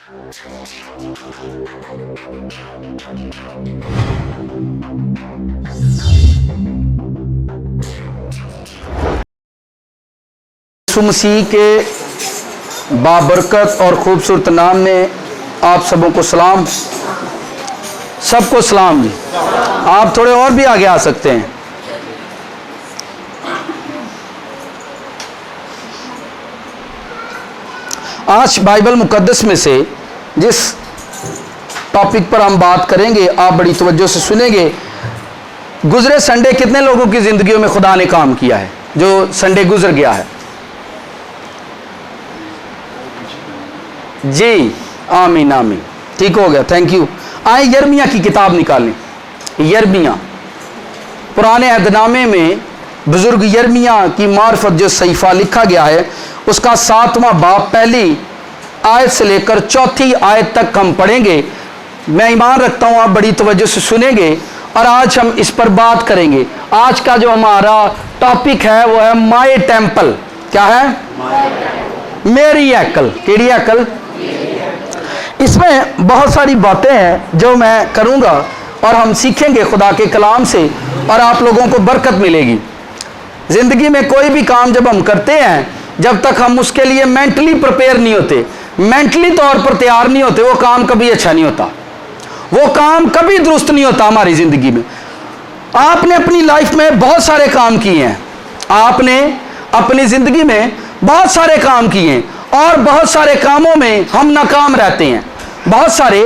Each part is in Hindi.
यीशु मसीह के बाबरकत और खूबसूरत नाम में आप सबों को सलाम, सबको सलाम जी। आप थोड़े और भी आगे आ सकते हैं। आज बाइबल मुकद्दस में से जिस टॉपिक पर हम बात करेंगे आप बड़ी तवज्जो से सुनेंगे। गुजरे संडे कितने लोगों की जिंदगियों में खुदा ने काम किया है? जो संडे गुजर गया है जी, आमीन आमीन, ठीक हो गया, थैंक यू। आए यिर्मयाह की किताब निकालें। यिर्मयाह पुराने अहदनामे में बुजुर्ग यिर्मयाह की मार्फत जो सहीफा लिखा गया है उसका 7वां बाब पहली आयत से लेकर 4थी आयत तक हम पढ़ेंगे। मैं ईमान रखता हूं आप बड़ी तवज्जो से सुनेंगे और आज हम इस पर बात करेंगे। आज का जो हमारा टॉपिक है वो है माय टेम्पल। क्या है? मेरी अक्ल। केड़ी अक्ल? इसमें बहुत सारी बातें हैं जो मैं करूंगा और हम सीखेंगे खुदा के कलाम से और आप लोगों को बरकत मिलेगी। जिंदगी में कोई भी काम जब हम करते हैं, जब तक हम उसके लिए मेंटली प्रिपेयर नहीं होते, मेंटली तौर पर तैयार नहीं होते, वो काम कभी अच्छा नहीं होता, वो काम कभी दुरुस्त नहीं होता हमारी जिंदगी में। आपने अपनी लाइफ में बहुत सारे काम किए हैं, आपने अपनी जिंदगी में बहुत सारे काम किए हैं और बहुत सारे कामों में हम नाकाम रहते हैं, बहुत सारे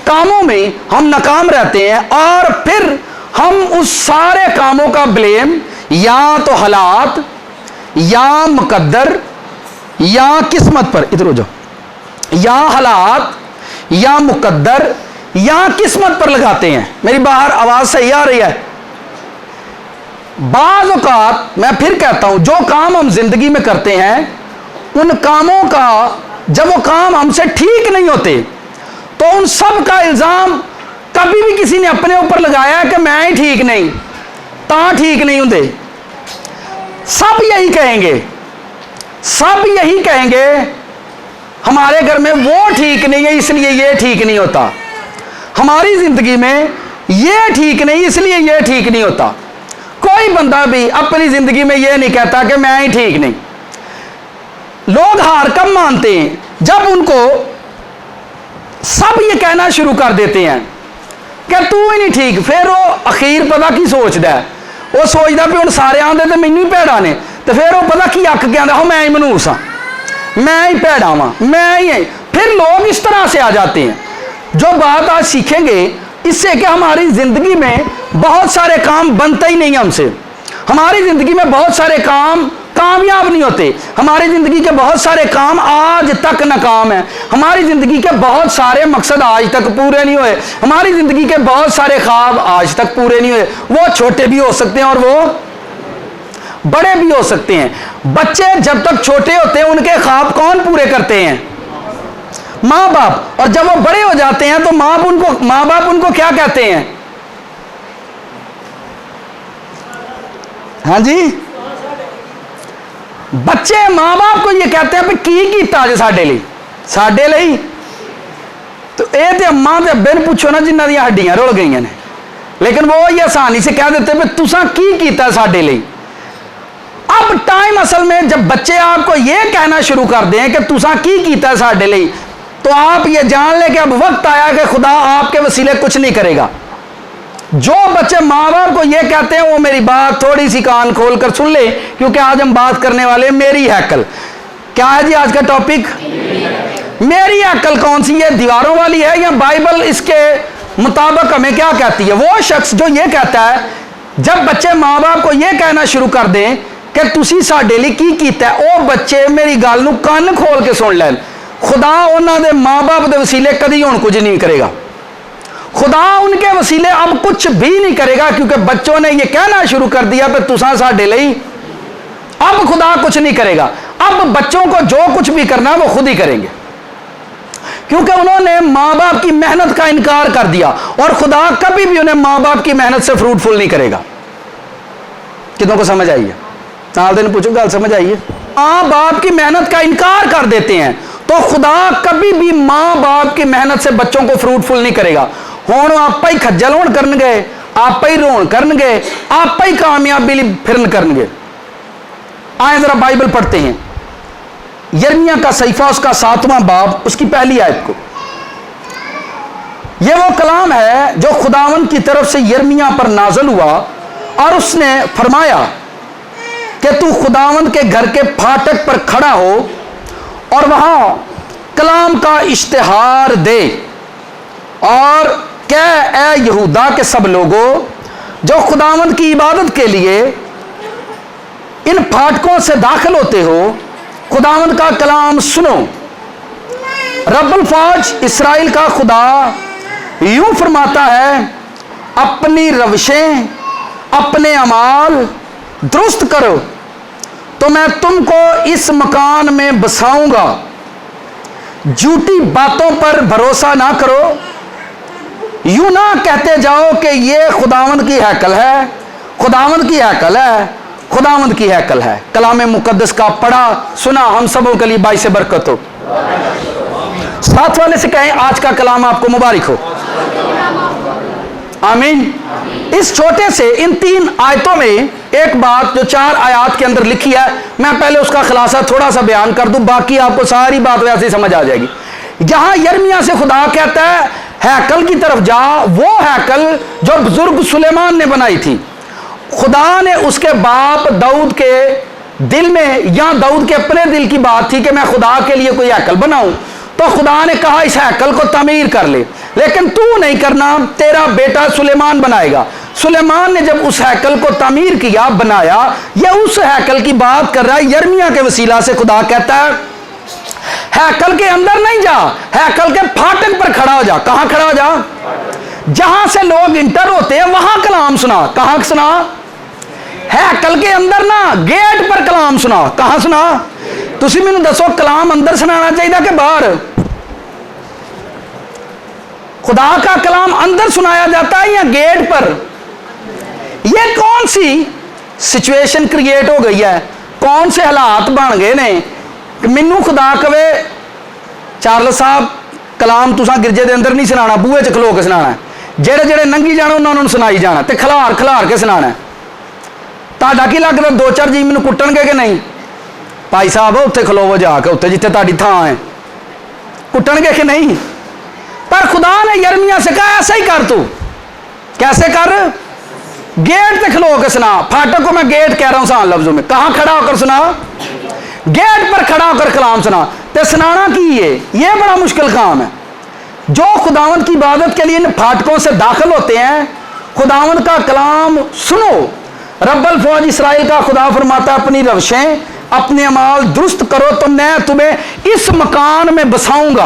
कामों में हम नाकाम रहते हैं और फिर हम उस सारे कामों का ब्लेम या तो हालात या मुकद्दर या किस्मत पर, इधर हो जाओ, या हालात या मुकद्दर या किस्मत पर लगाते हैं। मेरी बाहर आवाज सही आ रही है? बाज़ औक़ात मैं फिर कहता हूं जो काम हम जिंदगी में करते हैं उन कामों का जब वो काम हमसे ठीक नहीं होते तो उन सब का इल्जाम कभी भी किसी ने अपने ऊपर लगाया कि मैं ही ठीक नहीं, ता ठीक नहीं होंगे। सब यही कहेंगे, सब यही कहेंगे हमारे घर में वो ठीक नहीं है इसलिए ये ठीक नहीं होता, हमारी जिंदगी में ये ठीक नहीं इसलिए ये ठीक नहीं होता। कोई बंदा भी अपनी जिंदगी में ये नहीं कहता कि मैं ही ठीक नहीं। लोग हार कब मानते हैं? जब उनको सब ये कहना शुरू कर देते हैं कि तू ही नहीं ठीक, फिर वो अखीर पता की सोचता है, वो सोचता भी हम सारे आंदे तो मैनू ही भैड़ा ने, तो फिर वो पता की अक के आंदा मैं ही मनूस हाँ, मैं ही भैड़ा वां, मैं ही। फिर लोग इस तरह से आ जाते हैं। जो बात आज सीखेंगे इससे कि हमारी जिंदगी में बहुत सारे काम बनते ही नहीं हमसे, हमारी जिंदगी में बहुत सारे काम कामयाब नहीं होते, हमारी जिंदगी के बहुत सारे काम आज तक नाकाम है, हमारी जिंदगी के बहुत सारे मकसद आज तक पूरे नहीं हुए, हमारी जिंदगी के बहुत सारे ख्वाब आज तक पूरे नहीं हुए। वो छोटे भी हो सकते हैं और वो बड़े भी हो सकते हैं। बच्चे जब तक छोटे होते हैं उनके ख्वाब कौन पूरे करते हैं? माँ बाप। और जब वो बड़े हो जाते हैं तो माँ बाप उनको क्या कहते हैं? हाँ जी, बच्चे माँ बाप को ये कहते हैं की कीता जे साडे लई। तो ये तो अम्मा ते अब्बे ने पूछो ना जिन्हां दी हड्डियां रुल गई ने, लेकिन वो ये आसानी से कह देते भी तुसां की कीता साडे लई। अब टाइम असल में जब बच्चे आपको ये कहना शुरू कर दें कि तुसां की कीता साडे लई, तो आप ये जान लें कि अब वक्त आया कि खुदा आपके वसीले कुछ नहीं करेगा। जो बच्चे माँ बाप को ये कहते हैं वो मेरी बात थोड़ी सी कान खोल कर सुन ले, क्योंकि आज हम बात करने वाले मेरी अक्ल। क्या है जी आज का टॉपिक? मेरी अक्ल कौन सी है? दीवारों वाली है या बाइबल इसके मुताबिक हमें क्या कहती है? वो शख्स जो ये कहता है, जब बच्चे माँ बाप को ये कहना शुरू कर दें कि तुसी साडे लई की कीता है, वो बच्चे मेरी गल नूं कान खोल के सुन लैन। खुदा उन्होंने माँ बाप के वसीले कदी हुण कुछ नहीं करेगा, खुदा उनके वसीले अब कुछ भी नहीं करेगा, क्योंकि बच्चों ने यह कहना शुरू कर दिया कि तुसां साडे लई। अब खुदा कुछ नहीं करेगा। अब बच्चों को जो कुछ भी करना है वो खुद ही करेंगे, क्योंकि उन्होंने माँ बाप की मेहनत का इनकार कर दिया और खुदा कभी भी उन्हें माँ बाप की मेहनत से फ्रूटफुल नहीं करेगा। कितनों को समझ आई है? नाल दिन पूछो गल समझ आइए। माँ बाप की मेहनत का इनकार कर देते हैं तो खुदा कभी भी माँ बाप आपकी मेहनत से बच्चों को फ्रूटफुल नहीं करेगा। हुण आप ही खज्जल होण करनगे, आप ही रोण करनगे, आप ही कामयाबी फिरन करनगे। आए जरा बाइबल पढ़ते हैं, यिर्मयाह का सहीफा उसका 7वां बाब उसकी पहली आयत को। यह वो कलाम है जो खुदावंद की तरफ से यिर्मयाह पर नाज़िल हुआ और उसने फरमाया कि तू खुदावंद के घर के फाटक पर खड़ा हो और वहां कलाम का इश्तिहार दे और कह, ए यहूदा के सब लोगों जो खुदावंद की इबादत के लिए इन फाटकों से दाखिल होते हो, खुदावंद का कलाम सुनो। रब्बुल फौज इस्राएल का खुदा यूं फरमाता है, अपनी रविशें, अपने अमाल दुरुस्त करो तो मैं तुमको इस मकान में बसाऊंगा। झूठी बातों पर भरोसा ना करो, यूं ना कहते जाओ कि ये खुदावंद की हैकल है, खुदावंद की हैकल है, खुदावंद की हैकल है। कलाम मुकद्दस का पढ़ा सुना हम सबों के लिए बाइस बरकत हो। साथ वाले से कहें आज का कलाम आपको मुबारक हो। आमीन। इस छोटे से इन 3 आयतों में एक बात जो 4 आयत के अंदर लिखी है, मैं पहले उसका खुलासा थोड़ा सा बयान कर दूं, बाकी आपको सारी बात वैसे ही समझ आ जाएगी। जहां यिर्मयाह से खुदा कहता है हैकल की तरफ जा, वो हैकल जो बुजुर्ग सुलेमान ने बनाई थी, खुदा ने उसके बाप दाऊद के दिल में या दाऊद के अपने दिल की बात थी कि मैं खुदा के लिए कोई हैकल बनाऊं, तो खुदा ने कहा इस हैकल को तामीर कर ले, लेकिन तू नहीं करना, तेरा बेटा सुलेमान बनाएगा। सुलेमान ने जब उस हैकल को तामीर किया, बनाया, यह उस हैकल की बात कर रहा है। यिर्मयाह के वसीला से खुदा कहता है हैकल के अंदर नहीं जा, हैकल के फाटक पर खड़ा हो जा। कहां खड़ा हो जा? जहां से लोग इंटर होते हैं वहां कलाम सुना। कहां सुना? हैकल के अंदर ना, गेट पर कलाम सुना। कहां सुना? तुसी मैनू दसो कलाम अंदर सुनाना चाहिए कि बाहर? खुदा का कलाम अंदर सुनाया जाता है या गेट पर? यह कौन सी सिचुएशन क्रिएट हो गई है, कौन से हालात बन गए ने कि मैनू खुदा कवे चार्ल्स साहब कलाम तुसा गिरजे के अंदर नहीं सुनाना, बूहे च खलो के सुनाना, जेड़े जेड़े नंगी जाने उन्होंने सुनाई जाना, तो खलार खलार के सुनाना। ताड़ा की लगता 2-4 जी मैनू कुट्टणगे कि नहीं? भाई साहब उत्थे खलोवो जाके, उत्थे जिथे ताड़ी थां है, कुट्टणगे कि नहीं? पर खुदा ने यिर्मयाह से कहा ऐसा ही कर, तू कैसे कर? गेट पे खलो के सुना। फाटक को मैं गेट कह रहा हूं सान लफ्जों में। कहां खड़ा होकर सुना? गेट पर खड़ा होकर कलाम सुना। ते सुनाना की है, यह बड़ा मुश्किल काम है। जो खुदावंद की इबादत के लिए इन फाटकों से दाखिल होते हैं, खुदावंद का कलाम सुनो। रब्बुल फौज इस्राएल का खुदा फरमाता, अपनी रविशें, अपने अमाल दुरुस्त करो तो मैं तुम्हें इस मकान में बसाऊंगा।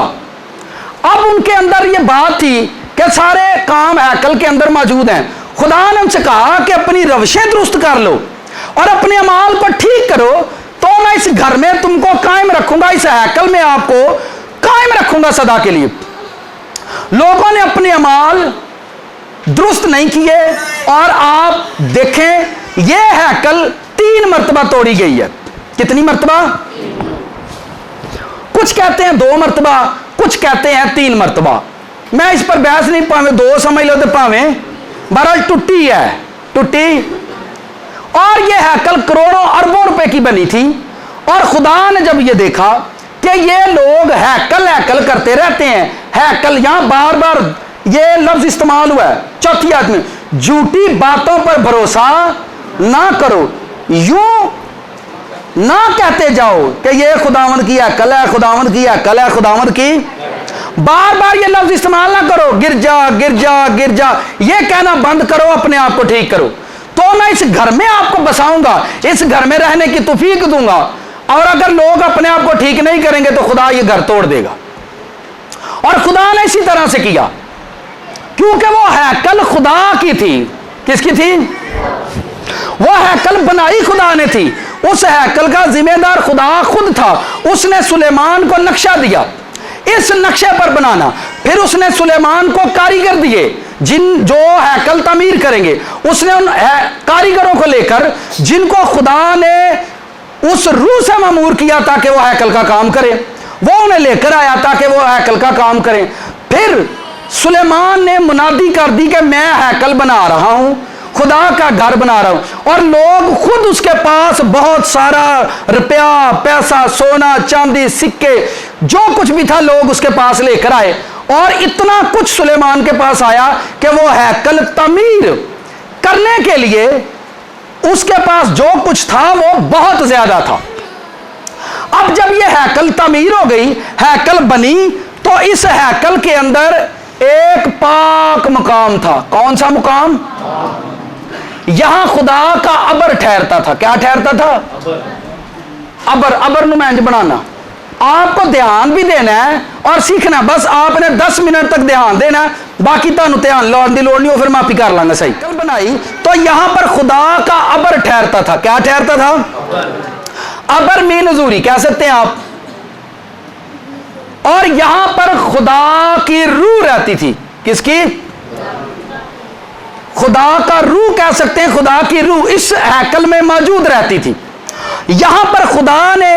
अब उनके अंदर यह बात थी कि सारे काम हैकल के अंदर मौजूद हैं। खुदा ने उनसे कहा कि अपनी रविशें दुरुस्त कर लो और अपने अमाल को ठीक करो, तो मैं इस घर में तुमको कायम रखूंगा, इस हैकल में आपको कायम रखूंगा सदा के लिए। लोगों ने अपने अमाल दुरुस्त नहीं किए और आप देखें यह हैकल 3 मरतबा तोड़ी गई है। कितनी मरतबा? कुछ कहते हैं 2 मरतबा, कुछ कहते हैं 3 मरतबा। मैं इस पर बहस नहीं, पावे 2 समझ लो तो पावे, बहरहाल टूटी है, टूटी। और यह हैकल करोड़ों अरबों रुपए की बनी थी। और खुदा ने जब यह देखा कि ये लोग हैकल हैकल करते रहते हैं, हैकल, यहां बार बार ये लफ्ज इस्तेमाल हुआ है 4थी आयत में, झूठी बातों पर भरोसा ना करो, यूं ना कहते जाओ कि ये खुदावंद की हैकल है, खुदावंद की हैकल है, खुदावंद की। बार बार ये लफ्ज इस्तेमाल ना करो, गिरजा गिरजा गिरजा, ये कहना बंद करो, अपने आप को ठीक करो, तो मैं इस घर में आपको बसाऊंगा, इस घर में रहने की तौफीक दूंगा। और अगर लोग अपने आप को ठीक नहीं करेंगे तो खुदा ये घर तोड़ देगा। और खुदा ने इसी तरह से किया, क्योंकि वो हैकल खुदा की थी। किसकी थी? वो हैकल बनाई खुदा ने थी। उस हैकल का जिम्मेदार खुदा खुद था। उसने सुलेमान को नक्शा दिया इस नक्शे पर बनाना, फिर उसने सुलेमान को कारीगर दिए जो हैकल तामीर करेंगे। उसने उन कारीगरों को लेकर जिनको खुदा ने उस रूह से मामूर किया ताकि वो हैकल का काम करे, वो उन्हें लेकर आया ताकि वो हैकल का काम करें। फिर सुलेमान ने मुनादी कर दी कि मैं हैकल बना रहा हूं, खुदा का घर बना रहा हूं। और लोग खुद उसके पास बहुत सारा रुपया पैसा सोना चांदी सिक्के जो कुछ भी था लोग उसके पास लेकर आए। और इतना कुछ सुलेमान के पास आया कि वो हैकल तमीर करने के लिए उसके पास जो कुछ था वो बहुत ज्यादा था। अब जब ये हैकल तमीर हो गई, हैकल बनी, तो इस हैकल के अंदर एक पाक मुकाम था। कौन सा मुकाम? यहां खुदा का अबर ठहरता था। क्या ठहरता था? अबर। अबर नुमाइंज बनाना। आपको ध्यान भी देना है और सीखना, बस आपने 10 मिनट तक ध्यान देना, बाकी तुहानू ध्यान लाने की लोड़ नहीं हो, फिर माफी कर लांगा। सही कल बनाई तो यहां पर खुदा का अबर ठहरता था। क्या ठहरता था? अबर में नजूरी कह सकते हैं आप। और यहां पर खुदा की रूह रहती थी। किसकी? खुदा का रूह कह सकते हैं। खुदा की रूह इस हैकल में मौजूद रहती थी। यहां पर खुदा ने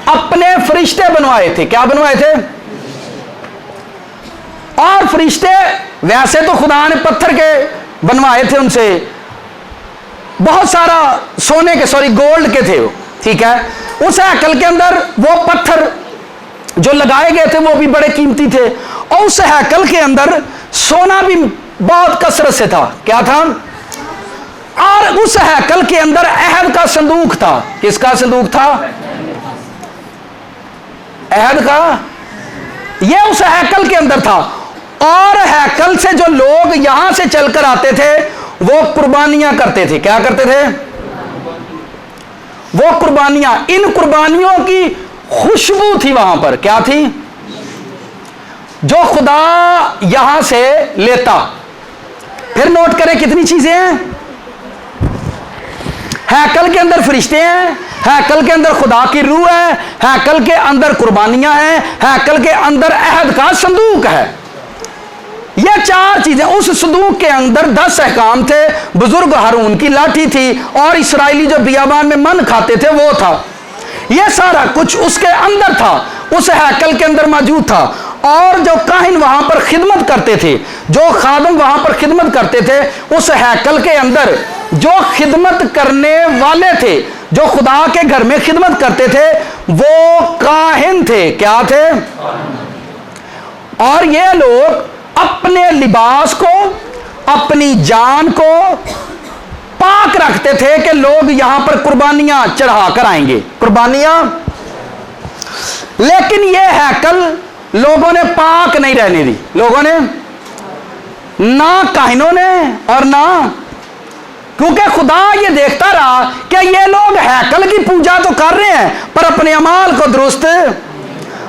अपने फरिश्ते बनवाए थे। क्या बनवाए थे? और फरिश्ते वैसे तो खुदा ने पत्थर के बनवाए थे, उनसे बहुत सारा सोने के गोल्ड के थे वो, ठीक है। उस हैकल के अंदर वो पत्थर जो लगाए गए थे वो भी बड़े कीमती थे। और उस हैकल के अंदर सोना भी बहुत कसरत से था। क्या था? और उस हैकल के अंदर अहद का संदूक था। किसका संदूक था? अहद का। यह उस हैकल के अंदर था। और हैकल से जो लोग यहां से चलकर आते थे वो कुर्बानियां करते थे। क्या करते थे? वो कुर्बानियां। इन कुर्बानियों की खुशबू थी वहां पर। क्या थी? जो खुदा यहां से लेता। फिर नोट करें कितनी चीजें हैं। हैकल के अंदर फरिश्ते हैं, हैकल के अंदर खुदा की रूह है, हैकल के अंदर कुर्बानियां हैं, हैकल के अंदर अहद का संदूक है। ये 4 चीजें। उस संदूक के अंदर 10 अहकाम थे, बुजुर्ग हारून की लाठी थी, और इस्राएली जो बियाबान में मन खाते थे वो था। यह सारा कुछ उसके अंदर था, उस हैकल के अंदर मौजूद था। और जो काहिन वहां पर खिदमत करते थे, जो खादम वहां पर खिदमत करते थे, उस हैकल के अंदर जो खिदमत करने वाले थे, जो खुदा के घर में खिदमत करते थे, वो काहिन थे। क्या थे? और ये लोग अपने लिबास को, अपनी जान को पाक रखते थे कि लोग यहां पर कुर्बानियां चढ़ा कर आएंगे। कुर्बानियां। लेकिन यह हैकल लोगों ने पाक नहीं रहने दी। लोगों ने, ना काहिनों ने और ना, क्योंकि खुदा ये देखता रहा कि ये लोग हैकल की पूजा तो कर रहे हैं पर अपने अमाल को दुरुस्त,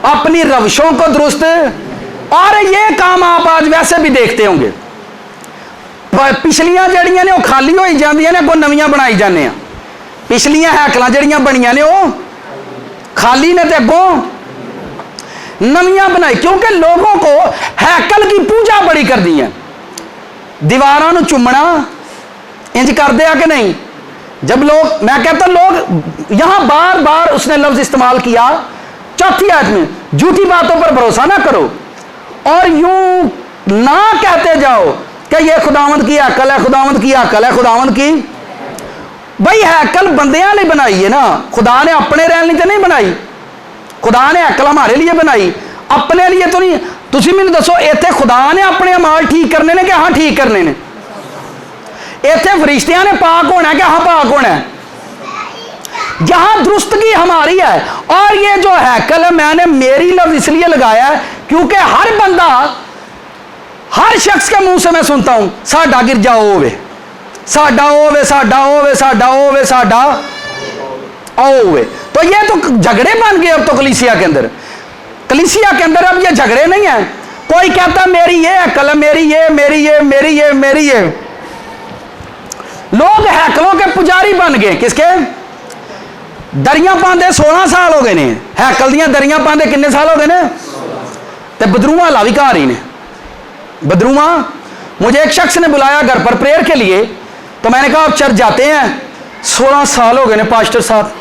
अपनी रविशों को दुरुस्त। और ये काम आप आज वैसे भी देखते होंगे, पिछलियां जड़ियां ने वो खाली हो जांदियां ने, अगों नवीं बनाई जाने। पिछलियां हैकल जड़ियां बनियां ने वो खाली ने, ते अगों नवियां बनाई। क्योंकि लोगों को हैकल की पूजा बड़ी कर दी है। दीवारों को चुमना इंज कर दिया कि नहीं। जब लोग, मैं कहता लोग यहां बार बार उसने लफ्ज इस्तेमाल किया 4थी आयत में, झूठी बातों पर भरोसा ना करो और यूं ना कहते जाओ कि यह खुदावंद की हैकल है, खुदावंद की हैकल है, खुदावंद की। भाई हैकल बंदियां लिए बनाई है ना, खुदा ने अपने रहने तो नहीं बनाई। खुदा ने हैकल हमारे लिए बनाई, अपने लिए तो नहीं। तुसी मैनू दसो, इत्थे खुदा ने अपने अमाल ठीक करने ने कि हाँ ठीक करने ने? इत्थे फरिश्तियां ने पाक होना है कि हाँ पाक होना है? यहां दुरुस्तगी हमारी है। और ये जो हैकल है, मैंने मेरी लफ्ज इसलिए लगाया है क्योंकि हर बंदा, हर शख्स के मुंह से मैं सुनता हूं, साडा गिरजा होवे, साडा होवे, साडा होवे, साडा होवे, साडा होवे। तो ये तो झगड़े बन गए अब तो कलीसिया के अंदर। कलीसिया के अंदर अब ये झगड़े नहीं है। कोई कहता मेरी ये हैकल है, मेरी ये, मेरी ये, मेरी ये, मेरी ये। लोग हैकलों के पुजारी बन गए। किसके? दरियां पांदे 16 साल हो गए ने, हैकल दियां दरियां पांदे किन्ने साल हो गए ने? ते बदरूआ ला भी घर ही ने। बदरूआ, मुझे एक शख्स ने बुलाया घर पर प्रेयर के लिए, तो मैंने कहा आप चर्च जाते हैं? 16 साल हो गए ने पास्टर साहब,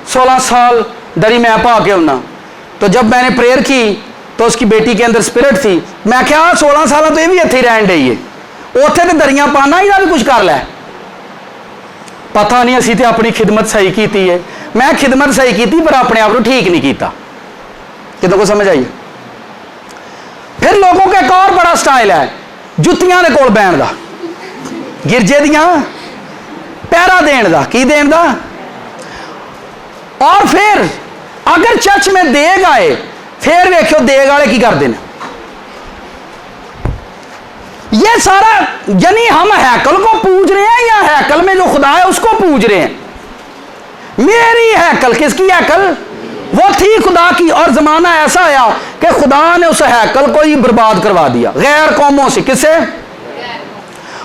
16 साल दरी मैं पा के होना। तो जब मैंने प्रेयर की तो उसकी बेटी के अंदर स्पिरिट थी। मैं क्या 16 साल तो ये भी इत्थे ही रहन डई है, उत्थे तो दरियां पाना ही भी कुछ कर लै। पता नहीं असी तो अपनी खिदमत सही की है। मैं खिदमत सही की पर अपने आप को ठीक नहीं किया। कितों को समझ आई? फिर लोगों का एक और बड़ा स्टाइल है जुत्तियां दे कोल बैण दा, गिरजे दियां पैरा देण दा, की देण दा। और फिर अगर चर्च में देग आए फिर वेखो देग वाले की करते हैं। ये सारा यानी हम हैकल को पूज रहे हैं या हैकल में जो खुदा है उसको पूज रहे हैं। मेरी हैकल, किसकी हैकल? वो थी खुदा की। और जमाना ऐसा आया कि खुदा ने उस हैकल को ही बर्बाद करवा दिया गैर कौमों से। किससे?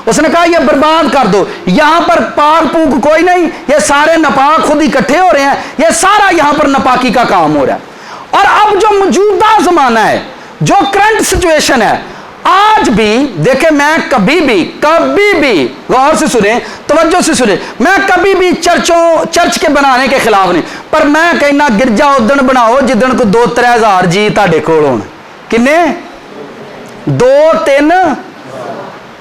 उसने कहा ये बर्बाद कर दो, यहां पर पाक पूक कोई नहीं, ये सारे नपाक खुद इकट्ठे हो रहे हैं, ये सारा यहां पर नपाकी का काम हो रहा है। और अब जो मौजूदा जमाना है, जो करंट सिचुएशन है, आज भी देखे, मैं कभी भी गौर से सुने, तवज्जो से सुने, मैं कभी भी चर्च के बनाने के खिलाफ नहीं, पर मैं कहना गिरजा उदन बनाओ जिदन को 2-3 हज़ार जी तुहाडे कोल होण। किन्ने? 2-3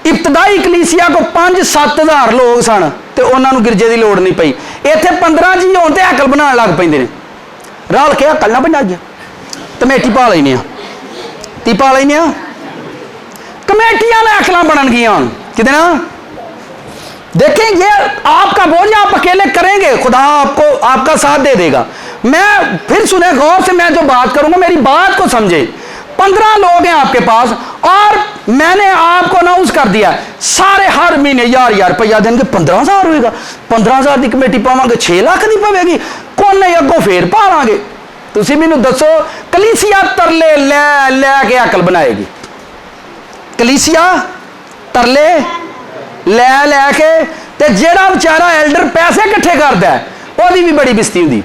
इब्तदाई कलीसिया को 5-7 हज़ार लोग सन तो उन्होंने गिरजे की लोड़ नहीं पई। इत्थे 15 जी होण ते हैकल बनाने लग पैंदे ने। रल के हैकल ना बनाइए, कमेटी पा लेने, ती पा लेने, कमेटियां हैकल बननगियां किते ना। देखें ये आपका बोझ आप अकेले करेंगे, खुदा आपको आपका साथ दे देगा। मैं फिर सुने गौर से, मैं जो बात करूंगा मेरी बात को समझे। 15 लोग हैं आपके पास और मैंने आपको अनाउंस कर दिया सारे हर महीने यार रुपया देंगे, 15,000 होगा, 15,000 की कमेटी पावांगे, 6 लाख की पवेगी, कोने अगों फिर पा लांगे। तुसी मैनू दसो कलीसिया तरले ले हैकल बनाएगी? कलीसिया तरले ले के ते जेड़ा बेचारा एल्डर पैसे इकट्ठे करता है वही भी बड़ी बिस्ती होती।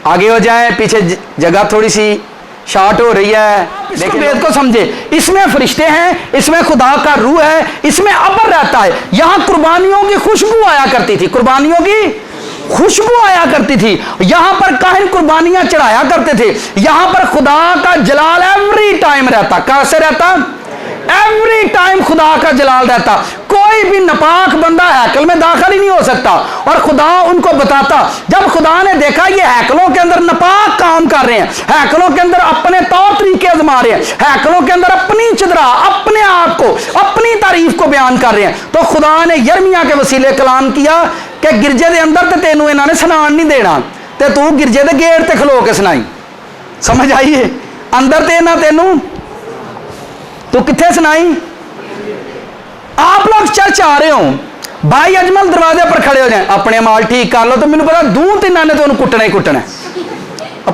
आगे हो जाए, पीछे जगह थोड़ी सी शॉर्ट हो रही है। देखिए वेद को समझे, इसमें फरिश्ते हैं, इसमें खुदा का रूह है, इसमें अबर रहता है। यहां कुर्बानियों की खुशबू आया करती थी, कुर्बानियों की खुशबू आया करती थी। यहां पर काहिन कुर्बानियां चढ़ाया करते थे। यहां पर खुदा का जलाल एवरी टाइम रहता। कैसे रहता? एवरी टाइम खुदा का जलाल रहता। कोई भी नपाक बंदा हैकल में दाखिल ही नहीं हो सकता। और खुदा उनको बताता, जब खुदा ने देखा ये हैकलों के अंदर नपाक काम कर रहे हैं, हैकलों के अंदर अपने तौर तरीके आजमा रहे हैं, हैकलों के अंदर अपनी चिदरा, अपने आप को, अपनी तारीफ को बयान कर रहे हैं, तो खुदा ने यिर्मयाह के वसीले कलाम किया कि गिरजे के अंदर तो तेनों इन्होंने स्नान नहीं देना, तो तू गिरजे के गेट ते खलो के सुनाई। समझ आइए? अंदर ते ना तेनों, तो कितने सुनाई? आप लोग चर्च आ रहे हो, भाई अजमल दरवाजे पर खड़े हो जाए, अपने माल ठीक कर लो, तो मैंने पता 2-3 ने तो उन्हें कुटना ही कुटना।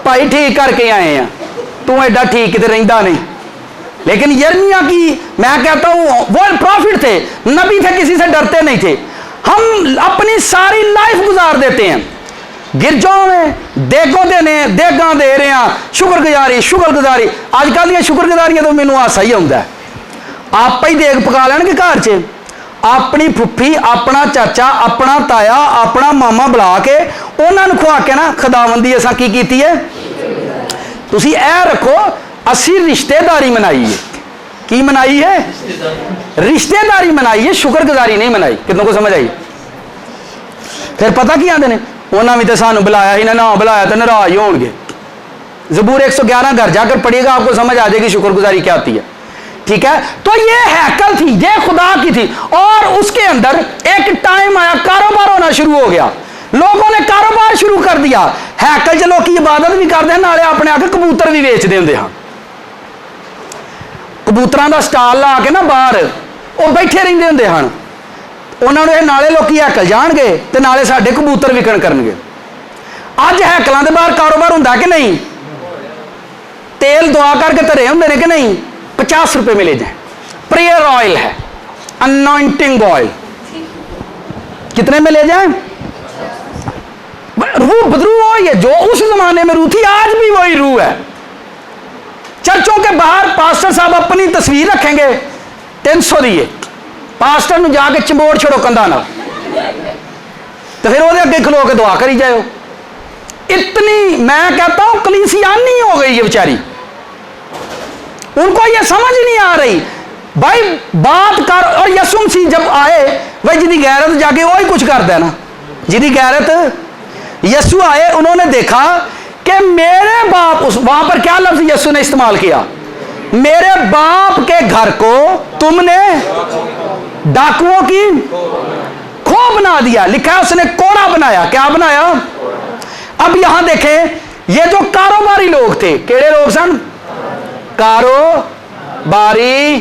भाई ठीक करके आए हैं, तू एडा ठीक कितने रहिंदा नहीं। लेकिन यिर्मयाह की, मैं कहता हूं वो प्रॉफिट थे, नबी थे, किसी से डरते नहीं थे। हम अपनी सारी लाइफ गुजार देते हैं गिरजाओं में, देगों देगा दे रहे हैं, शुक्रगुजारी। अजकल दी शुक्रगुजारियां तो मैनू हासा ही आउंदा है। आप ही देग पका लैणगे घर च, अपनी फुफी, अपना चाचा, अपना ताया, अपना मामा बुला के उन्होंने खुआ के ना खुदावंदी असां की कीती है। तुसीं ऐ रखो, असी रिश्तेदारी मनाई है। की मनाई है? रिश्तेदारी मनाई है, शुक्रगुजारी नहीं मनाई। कितनों को समझ आई? फिर पता की आंदे ने, उन्होंने भी तो सानू बुलाया ही ना बुलाया तो नाराज होंगे। ज़बूर 111 घर जाकर पढ़िएगा, आपको समझ आ जाएगी शुक्रगुजारी क्या होती है। ठीक है? तो ये हैकल थी, ये खुदा की थी। और उसके अंदर एक टाइम आया, कारोबार होना शुरू हो गया, लोगों ने कारोबार शुरू कर दिया। हैकल च लोग इबादत भी करते हैं, नाले अपने आके कबूतर भी बेचते होंगे। हाँ, कबूतरों का स्टाल ला के ना बाहर वो बैठे रहते होंगे हैं। उन्होंने नाले लोग हैकल जाणगे ते नाले साडे कबूतर विकण करनगे। अज हैकलों के बाहर कारोबार हुंदा कि नहीं? तेल दुआ करके धरे होंगे ने कि नहीं? 50 रुपए मिले जाए। प्रेयर ऑयल है, अनॉइंटिंग ऑयल, कितने में ले जाए? रूह बदरू वही है जो उस जमाने में रूह थी, आज भी वही रूह है। चर्चों के बाहर पास्टर साहब अपनी तस्वीर रखेंगे, 300 दिए, पास्टर में जाके चिंबोड़ छड़ो कंधा ना, तो फिर वो अगे खलो के दुआ करी जाओ। इतनी, मैं कहता हूं कलीसियानी हो गई ये बेचारी, उनको ये समझ नहीं आ रही भाई बात कर। और यसु मसीह जब आए, भाई जिदी गैरत जाके वही कुछ करता है ना, जिदी गैरत, यसु आए, उन्होंने देखा कि मेरे बाप, उस वहां पर क्या लफ्ज यसु ने इस्तेमाल किया, मेरे बाप के घर को तुमने डाकुओं की खो बना दिया। लिखा है उसने कोड़ा बनाया। क्या बनाया? अब यहां देखें, ये जो कारोबारी लोग थे, केड़े लोग सन? कारोबारी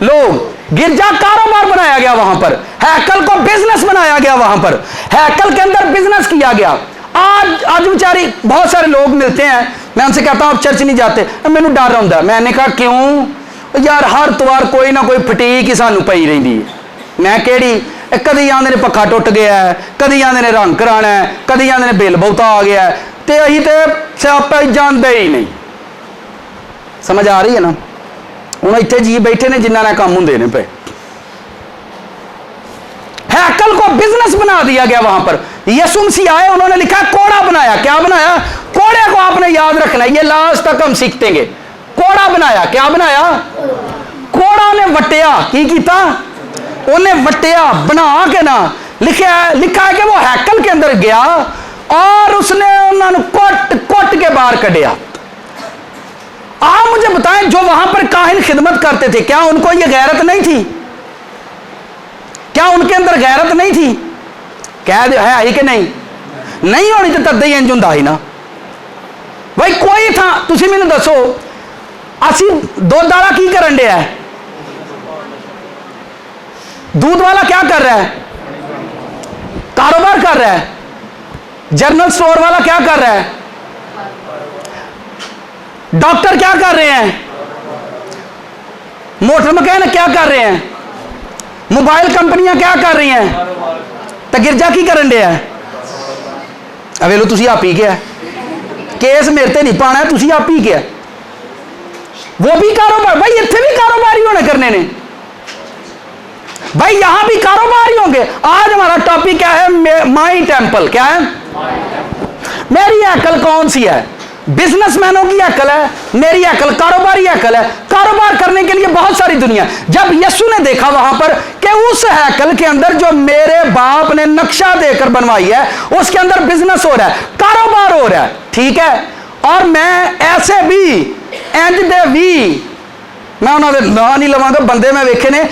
लोग। गिरजा कारोबार बनाया गया वहां पर, हैकल को बिजनेस बनाया गया, वहां पर हैकल के अंदर बिजनेस किया गया। आज बेचारी बहुत सारे लोग मिलते हैं, मैं उनसे कहता हूं आप चर्च नहीं जाते, मैंने डर रहा, मैंने कहा क्यों यार, हर त्वार कोई ना कोई फटीक ही सानू पई रही है। मैं केड़ी, कदी आंदे ने पक्खा टुट गया है, कदी आंदे ने रंग कराना है, कदी आंदे ने बिल बहुता आ गया है, ते अही ते सियापे जानते ही नहीं। समझ आ रही है ना? हुण इत्थे जी बैठे ने जिन्हां ने काम हुंदे ने पे, हैकल को बिजनेस बना दिया गया वहां पर। यसु मसीह आए, उन्होंने लिखा कोड़ा बनाया। क्या बनाया? कोड़े को आपने याद रखना है, ये लास्ट तक हम सीखतेंगे। कोड़ा बनाया। क्या बनाया? कोड़ा ने वटिया, की कीता? उन्हें वटिया बना के ना, लिखा है कि वो हैकल के अंदर गया और उसने उन्होंने कोट के बाहर कढ़िया। आप मुझे बताएं, जो वहां पर काहिन खिदमत करते थे, क्या उनको ये गैरत नहीं थी? क्या उनके अंदर गैरत नहीं थी? कह दे है कि नहीं? नहीं होनी तो तद ही इंज हुंदा ही ना भाई। कोई था, तुसी मैनू दसो, असी दुध वाला की करन दिया है? दूध वाला क्या कर रहा है? कारोबार कर रहा है। जनरल स्टोर वाला क्या कर रहा है? डॉक्टर क्या कर रहे हैं? मोटर मैकेनिक क्या कर रहे हैं? मोबाइल कंपनियां क्या कर रही हैं? तो गिरजा की करन दिया है? अवे लो तुसी आप ही गया केस मेरे ते नहीं पाना, तुसी आप ही गया। वो भी कारोबार भाई, इतने भी कारोबारी होने करने ने भाई, यहां भी कारोबारी होंगे। आज हमारा टॉपिक क्या है? My temple. क्या है? मेरी अकल कौन सी है? बिजनेसमैनों की अकल है, मेरी अकल कारोबारी अकल है। कारोबार करने के लिए बहुत सारी दुनिया। जब यीशु ने देखा वहां पर कि उस हैकल के अंदर जो मेरे बाप ने नक्शा देकर बनवाई है, उसके अंदर बिजनेस हो रहा है, कारोबार हो रहा है, ठीक है, और मैं ऐसे भी इंज दे भी, मैं उन्होंने ना नहीं लवांगा, बंदे मैं वेखे ने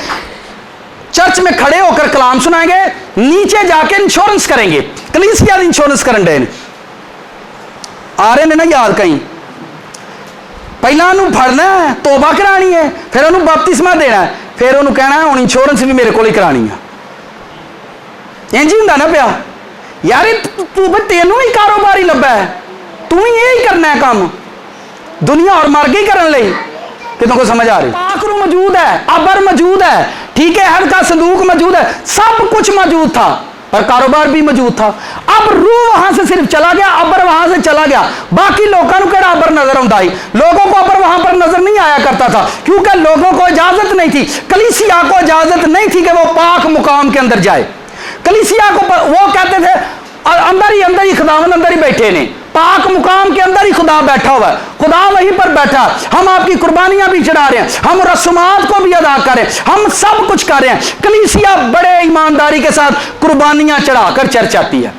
चर्च में खड़े होकर कलाम सुनाएंगे, नीचे जाके इंश्योरेंस करेंगे, कलीसिया इंश्योरेंस करन डे आ रहे ने ना याद। कहीं पहला फड़ना है, तोबा करानी है, फिर उन्होंने बपतिस्मा देना है, फिर उन्होंने कहना है इंश्योरेंस भी मेरे को ही करानी है। इंज हुंदा ना पिया यार, तू तेनों ही कारोबारी लभा है, तू ही यही करना है काम, दुनिया और मर गई करने लई। कितों को समझ आ रही? पाखरू मौजूद है, अबर मौजूद है, ठीक है, हर का संदूक मौजूद है, सब कुछ मौजूद था, पर कारोबार भी मौजूद था। अब रूह वहां से सिर्फ चला गया, अबर वहां से चला गया, बाकी लोगों को केड़ा अबर नजर आता ही? लोगों को अबर वहां पर नजर नहीं आया करता था, क्योंकि लोगों को इजाजत नहीं थी, कलीसिया को इजाजत नहीं थी कि वो पाक मुकाम के अंदर जाए। कलीसिया को वो कहते थे अंदर ही खुदावंद अंदर ही बैठे ने, पाक मुकाम के अंदर ही खुदा बैठा हुआ है, खुदा वहीं पर बैठा। हम आपकी कुर्बानियां भी चढ़ा रहे हैं, हम रस्मात को भी अदा कर रहे हैं, हम सब कुछ कर रहे हैं। कलीसिया बड़े ईमानदारी के साथ कुर्बानियां चढ़ाकर चर्च आती है,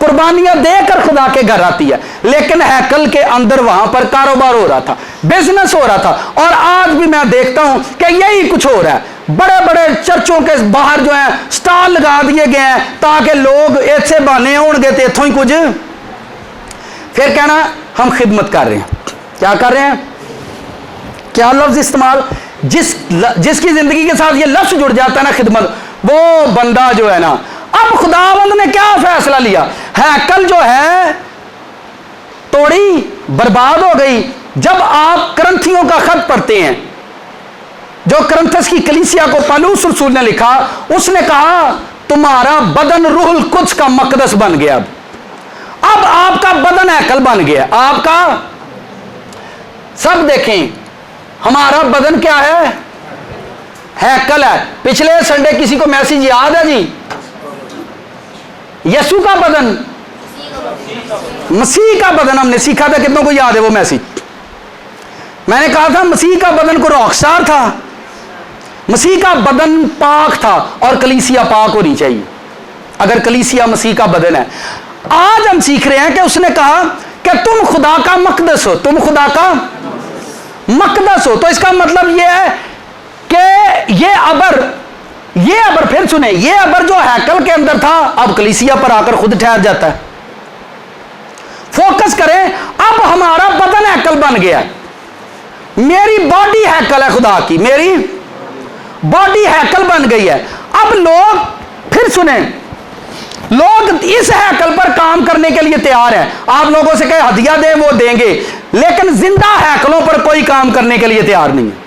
कुर्बानियां देकर खुदा के घर आती है। लेकिन हैकल के अंदर वहां पर कारोबार हो रहा था, बिजनेस हो रहा था। और आज भी मैं देखता हूं कि यही कुछ हो रहा है। बड़े बड़े चर्चों के बाहर जो है स्टॉल लगा दिए गए हैं, ताकि लोग ऐसे बहाने होंगे तो इथों ही कुछ, फिर कहना हम खिदमत कर रहे हैं। क्या कर रहे हैं? क्या लफ्ज इस्तेमाल? जिसकी जिंदगी के साथ ये लफ्ज जुड़ जाता है ना, खिदमत, वो बंदा जो है ना, अब खुदावंद ने क्या फैसला लिया? हैकल जो है तोड़ी, बर्बाद हो गई। जब आप करंथियों का खत पढ़ते हैं, जो करंथस की कलीसिया को पौलुस रसूल ने लिखा, उसने कहा तुम्हारा बदन रूहुल कुद्स का मकदस बन गया। अब आपका बदन हैकल बन गया आपका। सब देखें, हमारा बदन क्या है? हैकल है। पिछले संडे किसी को मैसेज याद है जी? यीशु का बदन मसीह का बदन हमने सीखा था। कितनों को याद है वो मैसेज? मैंने कहा था मसीह का बदन को रॉकस्टार था, मसीह का बदन पाक था और कलीसिया पाक होनी चाहिए अगर कलीसिया मसीह का बदन है। आज हम सीख रहे हैं कि उसने कहा कि तुम खुदा का मकदस हो, तुम खुदा का मकदस हो। तो इसका मतलब यह है कि ये अबर फिर सुने, ये अबर जो हैकल के अंदर था अब कलीसिया पर आकर खुद ठहर जाता है। फोकस करें, अब हमारा बदन हैकल बन गया। मेरी बॉडी हैकल है खुदा की, मेरी बॉडी हैकल बन गई है। अब लोग फिर सुने, लोग इस हैकल पर काम करने के लिए तैयार हैं। आप लोगों से कहे हदिया दें, वो देंगे, लेकिन जिंदा हैकलों पर कोई काम करने के लिए तैयार नहीं है।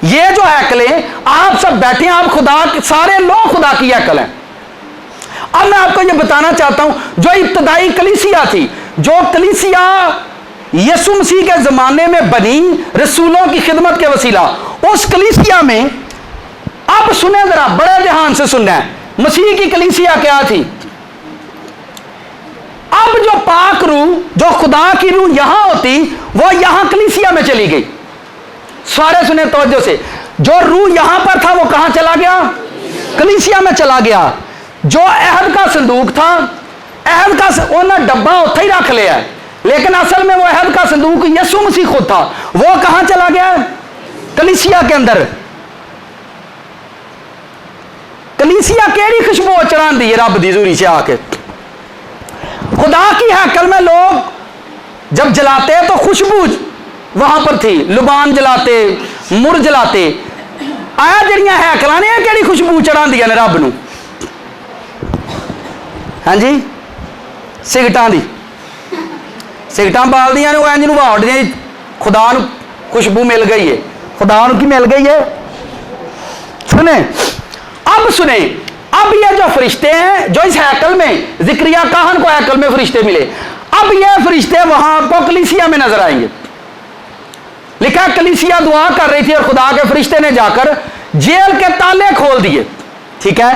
ये जो हैकलें आप सब बैठे हैं, आप खुदा, सारे लोग खुदा की हैकल हैं। अब मैं आपको ये बताना चाहता हूं, जो इब्तदाई कलीसिया थी, जो कलीसिया यीशु मसीह के जमाने में बनी रसूलों की खिदमत के वसीला, उस कलीसिया में अब सुने जरा, बड़े ध्यान से सुनना है, मसीह की कलीसिया क्या थी। अब जो पाक रूह, जो खुदा की रूह यहां होती, वो यहां कलीसिया में चली गई। सारे सुने तवज्जो से, जो रूह यहां पर था वो कहां चला गया? कलीसिया में चला गया। जो अहद का संदूक था, अहद का उन्हें डब्बा उत्थे ही रख लिया, लेकिन असल में वो अहद का संदूक यीशु मसीह खुद था। वो कहां चला गया? कलीसिया के अंदर। कलीसिया केड़ी खुशबू चढ़ाती है रब दी दूरी से आके। खुदा की हैकल में लोग जब जलाते तो खुशबू वहां पर थी, लुबान जलाते, मुर जलाते। आया जड़ियां हैकलां ने केड़ी खुशबू चढ़ांदियां ने रब नूं? हाँ जी, सिगटां दी, सिगटां बालदियां ने, इंज नूं वाड़दियां, खुदा नूं खुशबू मिल गई है। खुदा नूं की मिल गई है? सुने, अब सुने, अब ये जो फरिश्ते हैं जो इस हैकल में, जिक्रिया काहन को हैकल में फरिश्ते मिले, अब ये फरिश्ते वहां आपको कलीसिया में नजर आएंगे। लिखा कलीसिया दुआ कर रही थी और खुदा के फरिश्ते ने जाकर जेल के ताले खोल दिए। ठीक है,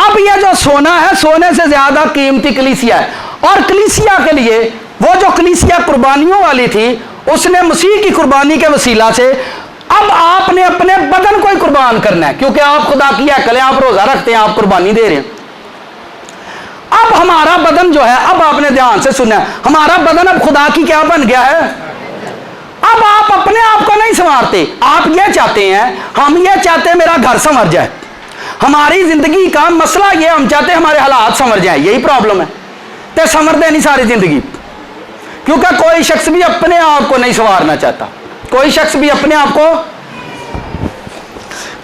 अब ये जो सोना है, सोने से ज्यादा कीमती कलीसिया है। और कलीसिया के लिए, वो जो कलीसिया कुर्बानियों वाली थी, उसने मसीह की कुर्बानी के वसीला से अब आपने अपने बदन को ही कुर्बान करना है, क्योंकि आप खुदा की हैकल हैं, आप रोजा रखते हैं, आप कुर्बानी दे रहे हैं। अब हमारा बदन जो है, अब आपने ध्यान से सुनना है, हमारा बदन अब खुदा की क्या बन गया है? अब आप अपने आप को नहीं संवारते। आप ये चाहते हैं, हम ये चाहते हैं मेरा घर संवर जाए, हमारी जिंदगी का मसला ये, हम चाहते हैं हमारे हालात संवर जाए। यही प्रॉब्लम है, तो संवरते नहीं सारी जिंदगी, क्योंकि कोई शख्स भी अपने आप को नहीं संवारना चाहता। कोई शख्स भी अपने आप को,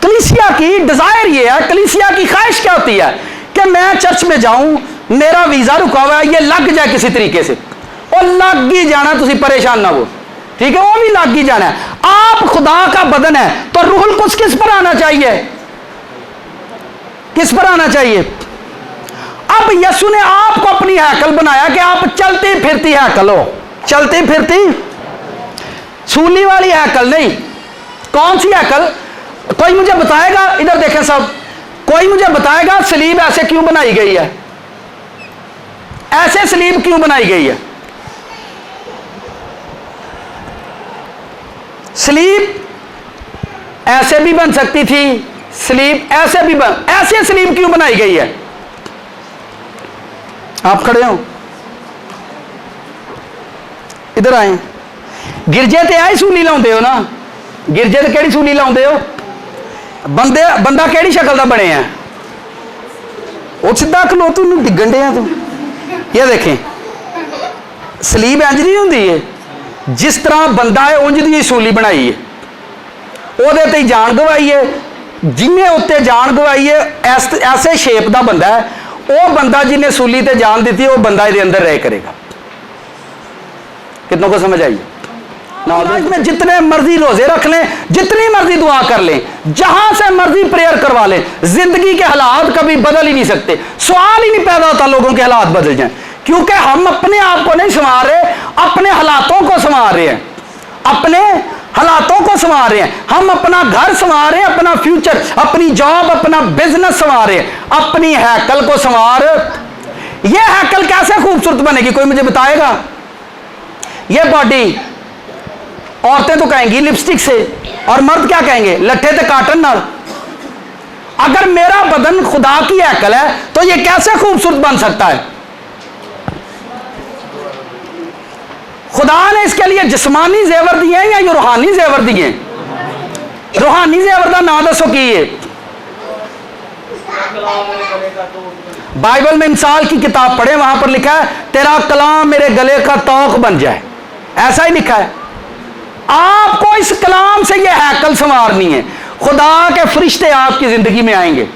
कलीसिया की डिजायर ये है, कलीसिया की ख्वाहिश क्या होती है कि मैं चर्च में जाऊं, मेरा वीजा रुका हुआ है, ये लग जाए किसी तरीके से, और लग ही जाना, तुम परेशान ना हो, ठीक है, वो भी लग ही जाना है। आप खुदा का बदन है, तो रूहुल कुछ किस पर आना चाहिए? किस पर आना चाहिए? अब यीशु ने आपको अपनी हैकल बनाया कि आप चलती फिरती हैकल हो, चलती फिरती, सूली वाली हैकल नहीं। कौन सी हैकल? कोई मुझे बताएगा? इधर देखें सब, कोई मुझे बताएगा सलीब ऐसे क्यों बनाई गई है? ऐसे सलीब क्यों बनाई गई है? सलीब ऐसे भी बन सकती थी, सलीब ऐसे भी बन, ऐसे सलीब क्यों बनाई गई है? आप खड़े हो, इधर आए। गिरजे ते आई सूली लाउंदे हो ना, गिरजे ते केड़ी सूली लाउंदे हो? बंदा केड़ी शक्ल दा बने है? वो सीधा खलो, तू डिगन डे तू। ये देखें, सलीब इंज नहीं हुंदी है, जिस तरह बंदा है उंज दी सूली बनाई है, ਉਹਦੇ ਤੇ जान गवाई है, जिन्हें उत्ते जान गवाई है, ऐसे शेप का बंदा है, वो बंदा जिन्हें सूली ते जान दी, वो बंदा ये अंदर रह करेगा। कितनों को समझ आई? लाइफ में जितने मर्जी रोजे रख लें, जितनी मर्जी दुआ कर लें, जहां से मर्जी प्रेयर करवा लें, जिंदगी के हालात कभी बदल ही नहीं सकते। सवाल ही नहीं पैदा होता लोगों के हालात बदल जाएं, क्योंकि हम अपने आप को नहीं संवार रहे, अपने हालातों को संवार रहे हैं, अपने हालातों को संवार रहे हैं। हम अपना घर संवार रहे हैं, अपना फ्यूचर, अपनी जॉब, अपना बिजनेस संवार रहे हैं, अपनी हैकल को संवार यह हैकल कैसे खूबसूरत बनेगी, कोई मुझे बताएगा? यह बॉडी औरतें तो कहेंगी लिपस्टिक से, और मर्द क्या कहेंगे? लट्ठे ते काटन नाल। अगर मेरा बदन खुदा की हैकल है तो यह कैसे खूबसूरत बन सकता है? खुदा ने इसके लिए जिस्मानी जेवर दिए हैं या ये रूहानी जेवर दिए? रूहानी जेवर का नाम दसो की है? बाइबल में मिसाल की किताब पढ़े, वहां पर लिखा है तेरा कलाम मेरे गले का तौक बन जाए, ऐसा ही लिखा है। आपको इस कलाम से यह हैकल संवारनी है। खुदा के फरिश्ते आपकी जिंदगी में आएंगे।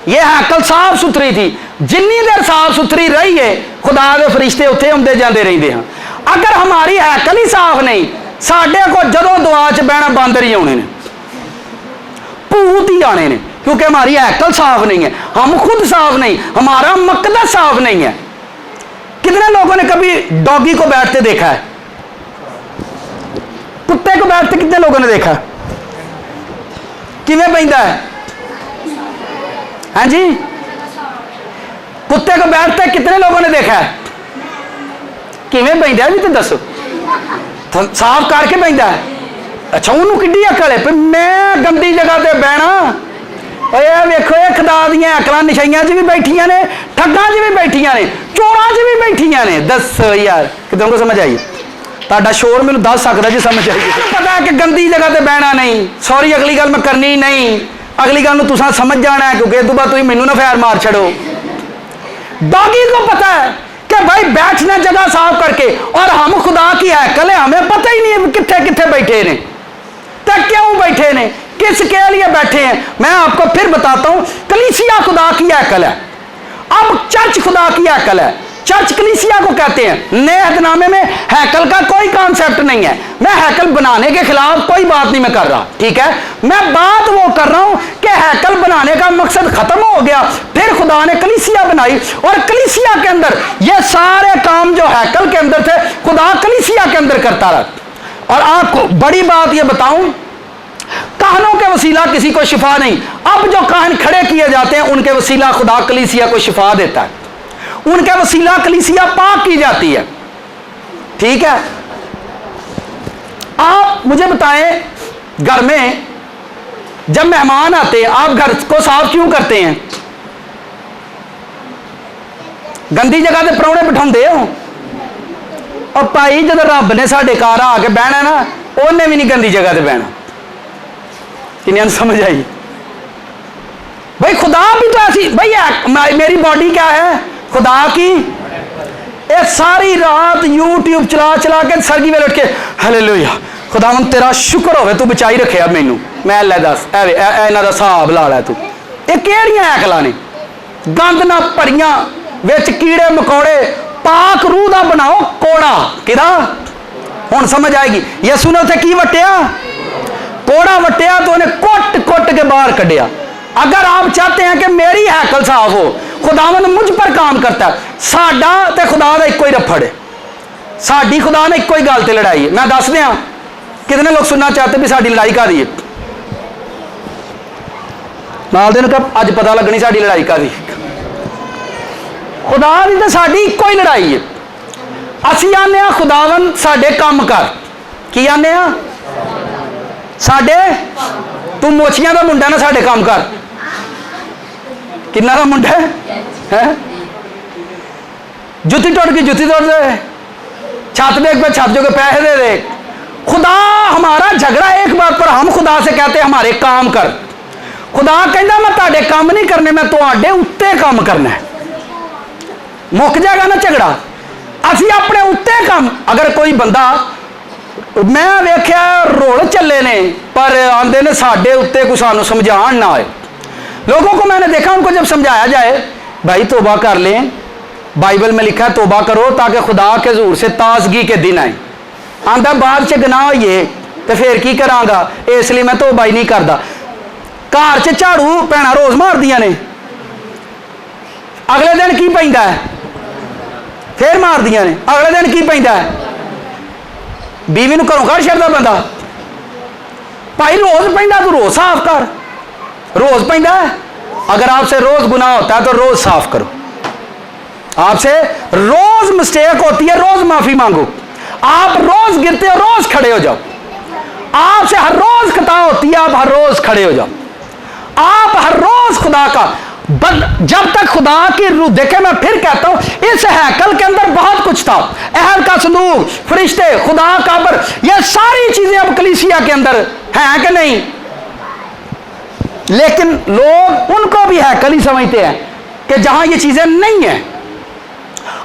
यह हैकल साफ सुथरी थी, जिन्नी देर साफ सुथरी रही है खुदा के फरिश्ते उत्थे आउंदे जांदे रहिंदे हैं। अगर हमारी हैकल ही साफ नहीं, साडे को जदों दुआ च बहना बांदर ही आने ने, भूत ही आने ने, क्योंकि हमारी हैकल साफ नहीं है, हम खुद साफ नहीं, हमारा मकदस साफ नहीं है। कितने लोगों ने कभी डॉगी को बैठते देखा है? कुत्ते को बैठते कितने लोगों ने देखा? किवें पैंदा है? हाँ जी, कुत्ते को बैठते कितने लोगों ने देखा है? किवें पैंदा है भी तो दसो, साफ करके पैंदा है। अच्छा, उन्होंने किड्डी अकल है, मैं गंदी जगह ते बहना। वेखो ये खुदा दियां अकलां नशाइयां च भी बैठियां ने, ठग्गां च भी बैठियां ने, चोरां च भी बैठियां ने। दसो यार, कितनों को समझ आई? ताड़ा शोर मैनूं दस सकदा जी समझ आई। पता है कि गंदी जगह ते बहना नहीं। सॉरी, अगली गल मैं करनी नहीं, अगली गल नूं तुसां समझ जाना है, क्योंकि इस बाद तुसीं मैनूं ना फैर मार छड़ो। डॉगी को पता है कि भाई बैठना जगह साफ करके, और हम खुदा की हैकल है, हमें पता ही नहीं है कित्थे कित्थे बैठे ने, तो क्यों बैठे ने, किसके लिए बैठे हैं। मैं आपको फिर बताता हूं, कलीसिया खुदा की हैकल है। अब चर्च खुदा की हैकल है, चर्च कलीसिया को कहते हैं। नए अहदनामे में हैकल का कोई कॉन्सेप्ट नहीं है। मैं हैकल बनाने के खिलाफ कोई बात नहीं मैं कर रहा, ठीक है। मैं बात वो कर रहा हूं कि हैकल बनाने का मकसद खत्म हो गया, फिर खुदा ने कलीसिया बनाई, और कलीसिया के अंदर ये सारे काम जो हैकल के अंदर थे खुदा कलीसिया के अंदर करता रहा। और आपको बड़ी बात ये बताऊं, काहनों के वसीला किसी को शिफा नहीं। अब जो काहन खड़े किए जाते हैं उनके वसीला खुदा कलीसिया को शिफा देता है, उनके वसीला कलीसिया पाक की जाती है, ठीक है। आप मुझे बताएं, घर में जब मेहमान आते हैं आप घर को साफ क्यों करते हैं? गंदी जगह ते परौने बिठाउंदे हो। और भाई जब रब ने साडे घर आके बहना ना, उन्हें भी नहीं गंदी जगह ते बहना। किन्हीं समझ आई? भाई खुदा भी तो ऐसी, भाई मेरी बॉडी क्या है? खुदा की। ये सारी रात यूट्यूब चला चला के सरगी वेल उठ के हालेलुया खुदावन तेरा शुक्र होवे तू बचाई रखे मैनू। मैं लै दस इन्हां दा हिसाब ला लै तू। ये केड़ियां हैकलां ने, गंद ना भरियां, विच कीड़े मकोड़े, पाक रूह दा बनाओ कोड़ा। किदा? हुण समझ आएगी। यसू ने उत्थे की वट्टिया? कोड़ा वट्टिया, तो उन्हें कुट कुट के बाहर कढ़िया। अगर आप चाहते हैं कि मेरी हैकल साफ हो, खुदावन मुझ पर काम करता है। साडा ते खुदा दा इक्को ही रफड़ है, साडी खुदा ने इक्को ही गल ते लड़ाई है। मैं दस दियां, कितने लोग सुनना चाहते भी साडी लड़ाई कादी है? नाल दे नूं अज पता लगनी साडी लड़ाई कादी। खुदा दी ते साडी इक्को ही लड़ाई है। असीं आने आ खुदावन साडे काम कर, की आने आ? साडे तू मोचियां दा मुंडा ना, साडे काम कर। किन्ना का मुंडा है? जुत्ती टुट गई जुत्ती तोड़ दे, छत देख पे छत जो के पैसे दे दे। खुदा हमारा झगड़ा एक बात पर, हम खुदा से कहते हैं हमारे काम कर। खुदा कहता मैं ताड़े काम नहीं करने, मैं तुहाडे उत्ते काम करना है। मुक जाएगा ना झगड़ा। असी अपने उत्ते काम, अगर कोई बंदा, मैं वेख्या रोड़ चले ने पर आंदे ने साडे उत्ते कुछ सानू समझाण ना आए। लोगों को मैंने देखा, उनको जब समझाया जाए भाई तौबा कर लें, बाइबल में लिखा है तौबा करो ताकि खुदा के हुजूर से ताजगी के दिन आए। आंदा बाद च गुनाह होइए तो फिर की करांगा, इसलिए मैं तौबा ही नहीं करता। घर च झाड़ू भैणां रोज मारदियां ने, अगले दिन की पैंदा है? फिर मारदियां ने, अगले दिन की पैंदा है? बीवी नूं घरों कढ़ छड्डदा बंदा। भाई रोज पैंदा, तू रोज साफ कर। रोज पैंदा है, अगर आपसे रोज गुनाह होता है तो रोज साफ करो। आपसे रोज मिस्टेक होती है, रोज माफी मांगो। आप रोज गिरते हो, रोज खड़े हो जाओ। आपसे हर रोज खता होती है, आप हर रोज खड़े हो जाओ। आप हर रोज खुदा का जब तक खुदा की रूह देखे, मैं फिर कहता हूं इस हैकल के अंदर बहुत कुछ था। अहद का संदूक, फरिश्ते, खुदा का बर, ये सारी चीजें अब कलीसिया के अंदर हैं कि नहीं? लेकिन लोग उनको भी हैकल ही समझते हैं कि जहां ये चीजें नहीं है।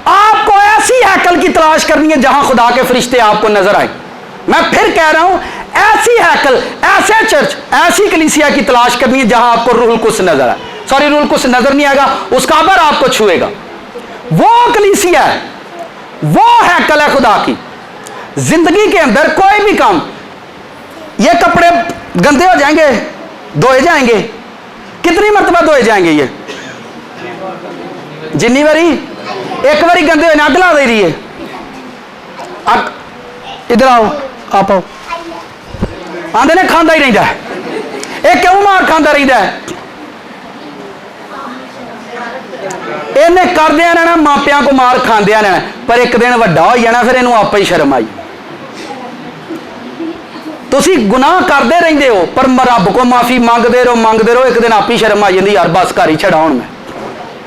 आपको ऐसी हैकल की तलाश करनी है जहां खुदा के फरिश्ते आपको नजर आए। मैं फिर कह रहा हूं, ऐसी हैकल, ऐसे चर्च, ऐसी कलीसिया की तलाश करनी है जहां आपको रूहुल कुद्स नजर आए। सॉरी, रूहुल कुद्स नजर नहीं आएगा, उसका अबर आपको छुएगा। वो कलीसिया है, वो हैकल है खुदा की। जिंदगी के अंदर कोई भी काम, ये कपड़े गंदे हो जाएंगे, धोए जाएंगे, कितनी मरतबा धोए जाएंगे? ये जिन्नी बारी, एक बारी गंदे हो अग ला दे रही है। इधर आओ, आप आओ। आंदे ने खांदा ही रहता है, ये क्यों मार खांदा रहता है? इन्हें करदिया रहना, मापिया को मार खांदिया रहना, पर एक दिन वड्डा हो जाना, फिर इन्हू आपे ही शर्म आई। तुसी गुनाह करते रहते हो, पर रब को माफी मंगते रहो, एक दिन आप ही शर्म आ जाती, यार बस कर ही छड़ा हूं मैं।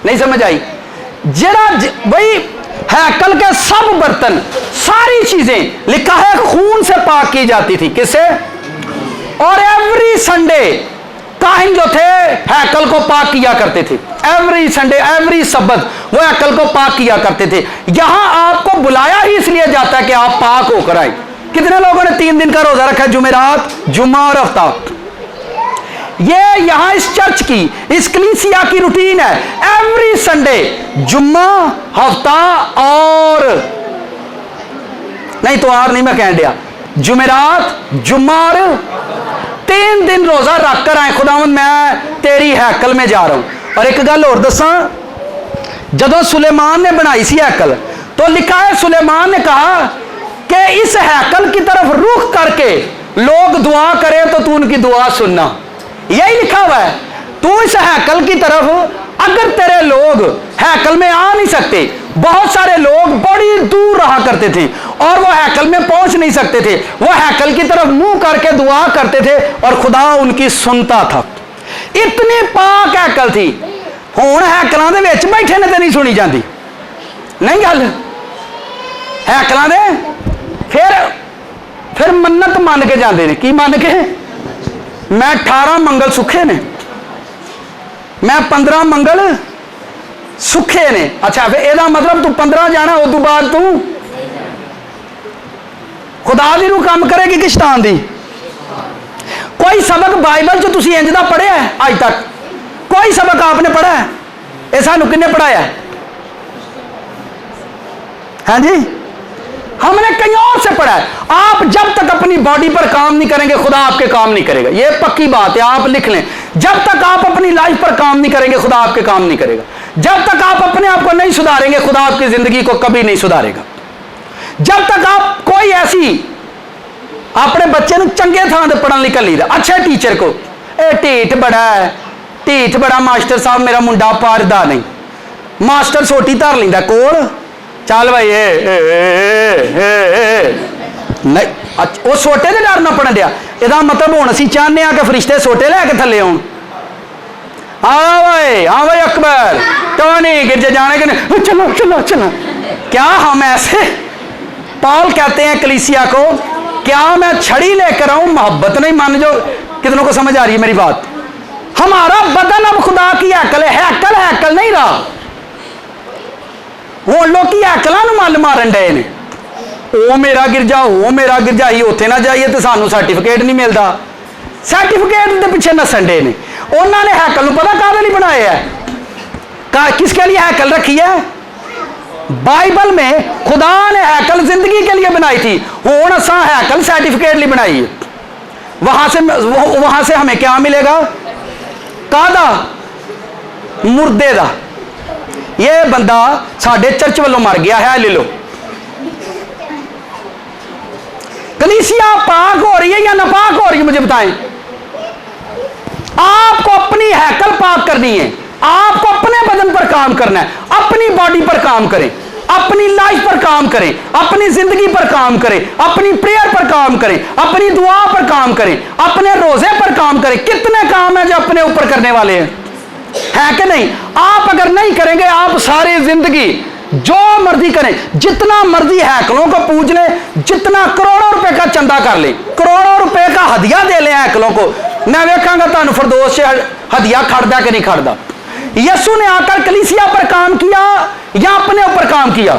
नहीं समझ आई? जरा भाई हैकल के सब बर्तन, सारी चीजें लिखा है खून से पाक की जाती थी। किससे? और एवरी संडे काहिन जो थे हैकल को पाक किया करते थे। एवरी संडे, एवरी सब्बत वो हैकल को पाक किया करते थे। यहां आपको बुलाया ही इसलिए जाता है कि आप पाक होकर आए। कितने लोगों ने 3 दिन का रोजा रखा है? जुमेरात, जुम्मा और हफ्ता। ये यहां इस चर्च की, इस कलीसिया की रूटीन है। एवरी संडे जुम्मा, हफ्ता और नहीं तो आर नहीं मैं कह दिया, जुमेरात, जुम्मा और 3 दिन रोजा रख कर आए। खुदावंद मैं तेरी हैकल में जा रहा हूं। और एक गल और दसा, जदों सुलेमान ने बनाई सी हैकल, तो लिखा है सुलेमान ने कहा कि इस हैकल की तरफ रुख करके लोग दुआ करें तो तू उनकी दुआ सुनना। यही लिखा हुआ है। तू इस हैकल की तरफ, अगर तेरे लोग हैकल में आ नहीं सकते, बहुत सारे लोग बड़ी दूर रहा करते थे और वो हैकल में पहुंच नहीं सकते थे, वो हैकल की तरफ मुंह करके दुआ करते थे और खुदा उनकी सुनता था। इतनी पाक हैकल थी। हुण हैकलों दे विच बैठे ने तो नहीं सुनी जाती, नहीं गल हैकलों दे फिर मन्नत मन के जाते हैं। की मन के? मैं 18 मंगल सुखे ने, मैं 15 मंगल सुखे ने। अच्छा, फिर एदा मतलब तू 15 जाना, उस बाद तू खुदा दी रूह काम करेगी कि शैतान दी? कोई सबक बाइबल च तुसीं इंज दा पढ़िया है अज तक? कोई सबक आपने पढ़ा है? ये सानू किन्ने पढ़ाया? हाँ जी, हमने कहीं और से पढ़ा है। आप जब तक अपनी बॉडी पर काम नहीं करेंगे, खुदा आपके काम नहीं करेगा। ये पक्की बात है, आप लिख लें। जब तक आप अपनी लाइफ पर काम नहीं करेंगे, खुदा आपके काम नहीं करेगा। जब तक आप अपने आप को नहीं सुधारेंगे, खुदा आपकी जिंदगी को कभी नहीं सुधारेगा। जब तक आप कोई ऐसी अपने बच्चे को चंगे थां ते पढ़न लिखन ली, अच्छे टीचर को ढीठ बड़ा है, ढीठ बड़ा मास्टर साहब मेरा मुंडा पारदा नहीं, मास्टर सोटी धर लेंदा कोल, चल भाई नहीं, वो सोटे के डर ना पढ़न दिया। यदा मतलब हुण असीं चाहते हैं कि फरिश्ते सोटे लैके थले आउण। हाँ भाई अकबर, तो नहीं गिरजे जाने के नहीं, चलो चलो चलो। क्या हम ऐसे? पौल कहते हैं कलीसिया को, क्या मैं छड़ी लेकर आऊं? मोहब्बत नहीं मान। जो कितनों को समझ आ रही है मेरी बात? हमारा बदन अब खुदा की हैकल है। हैकल हैकल नहीं रहा। वो लोग की हैकलों को मल मारन डे ने। वो मेरा गिरजा, वो मेरा गिरजा, ही उत्थे ना जाइए तो सानू सर्टिफिकेट नहीं मिलता। सर्टिफिकेट के पिछे नसन डे ने। उन्होंने हैकल पता काहदे लिए बनाया है? किसके लिए हैकल रखी है? बाइबल में खुदा ने हैकल जिंदगी के लिए बनाई थी। हुण असां हैकल सर्टिफिकेट लिए बनाई है। वहां से हमें क्या मिलेगा? कादा? मुर्दे दा। ये बंदा साडे चर्च वालों मर गया है, ले लो। कलीसिया पाक हो रही है या नापाक हो रही है? मुझे बताएं। आपको अपनी हैकल पाक करनी है, आपको अपने बदन पर काम करना है, अपनी बॉडी पर काम करें, अपनी लाइफ पर काम करें, अपनी जिंदगी पर काम करें, अपनी प्रेयर पर काम करें, अपनी दुआ पर काम करें, अपने रोजे पर काम करें। कितने काम हैं जो अपने ऊपर करने वाले हैं, है कि नहीं? आप अगर नहीं करेंगे, आप सारी जिंदगी जो मर्जी करें, जितना मर्जी हैकलों को पूज लें, जितना करोड़ों रुपए का चंदा कर लें, करोड़ों रुपए का हदिया दे लें हैकलों को, मैं वेखांगा तुहानू फिरदौस से हदिया खड़दा कि नहीं खड़दा। यीशु ने आकर कलीसिया पर काम किया या अपने ऊपर काम किया?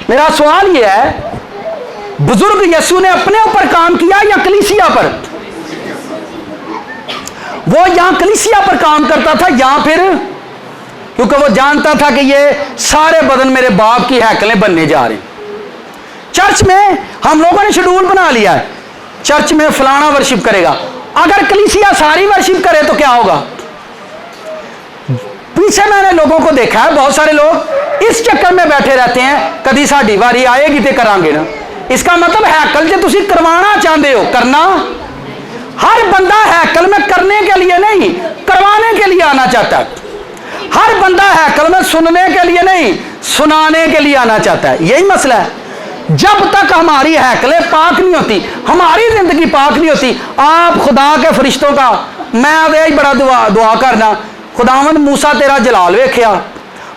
मेरा सवाल यह है, बुजुर्ग यीशु ने अपने ऊपर काम किया या कलीसिया पर? वो यहां कलीसिया पर काम करता था या फिर, क्योंकि वो जानता था कि ये सारे बदन मेरे बाप की हैकलें बनने जा रहे हैं। चर्च में हम लोगों ने शेड्यूल बना लिया है, चर्च में फलाना वर्शिप करेगा। अगर कलीसिया सारी वर्शिप करे तो क्या होगा? पीछे मैंने लोगों को देखा है, बहुत सारे लोग इस चक्कर में बैठे रहते हैं, कभी साड़ी वारी आएगी तो करांगे ना। इसका मतलब हैकल जो तुम करवाना चाहते हो, करना। हर बंदा हैकल में करने के लिए नहीं, करवाने के लिए आना चाहता है। हर बंदा हैकल में सुनने के लिए नहीं, सुनाने के लिए आना चाहता है। यही मसला है। जब तक हमारी हैकलें पाक नहीं होती, हमारी जिंदगी पाक नहीं होती, आप खुदा के फरिश्तों का, मैं यही बड़ा दुआ करना, खुदावंद मूसा तेरा जलाल वेख्या,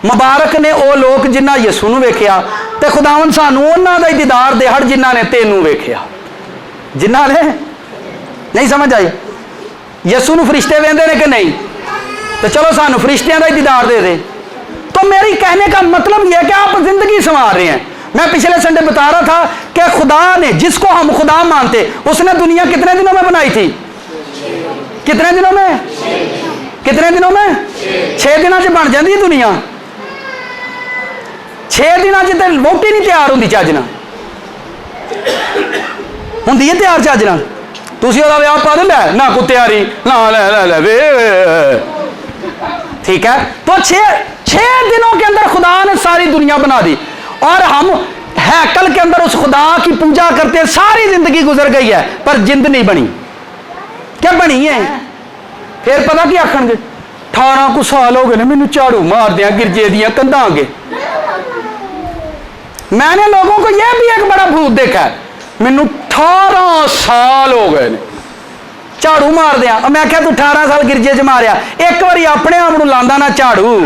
मुबारक ने वो लोग जिन्हें यीशु नूं वेख्या, ते खुदावंद सानू उन्हां दा दीदार दे हट जिन्हां ने तेनू वेख्या। जिन्हां ने नहीं समझ आई, यीशु नूं फरिश्ते वेंदे ने कि नहीं, तो चलो सानू फरिश्तियां दा दीदार दे दे। तो मेरी कहने का मतलब यह है कि आप जिंदगी संवार रहे हैं। मैं पिछले संडे बता रहा था कि खुदा ने, जिसको हम खुदा मानते, उसने दुनिया कितने दिनों में बनाई थी? कितने दिनों में? कितने दिनों में? 6 दिनों से बन जाती दुनिया। 6 दिनों से तो वोटी नहीं तैयार होंगी चज नाल, होंदी है तैयार चज नाल। तुसीं ओहदा विआह पा दे ना कोई तैयारी ना, ले वे, ठीक है। तो 6 दिनों के अंदर खुदा ने सारी दुनिया बना दी, और हम हैकल के अंदर उस खुदा की पूजा करते, सारी जिंदगी गुजर गई है पर जिंद नहीं बनी। क्या बनी है? फिर पता क्या आखणगे, 18 कुछ साल हो गए ने मैनू झाड़ू मार दिया गिरजे दियां कंधां अगे। मैंने लोगों को यह भी एक बड़ा भूत देखा है, मैनू 18 साल हो गए ने झाड़ू मार दिया। मैं क्या तू 18 साल गिरजे च मारिया, एक बारी अपने आप नूं लांदा ना झाड़ू,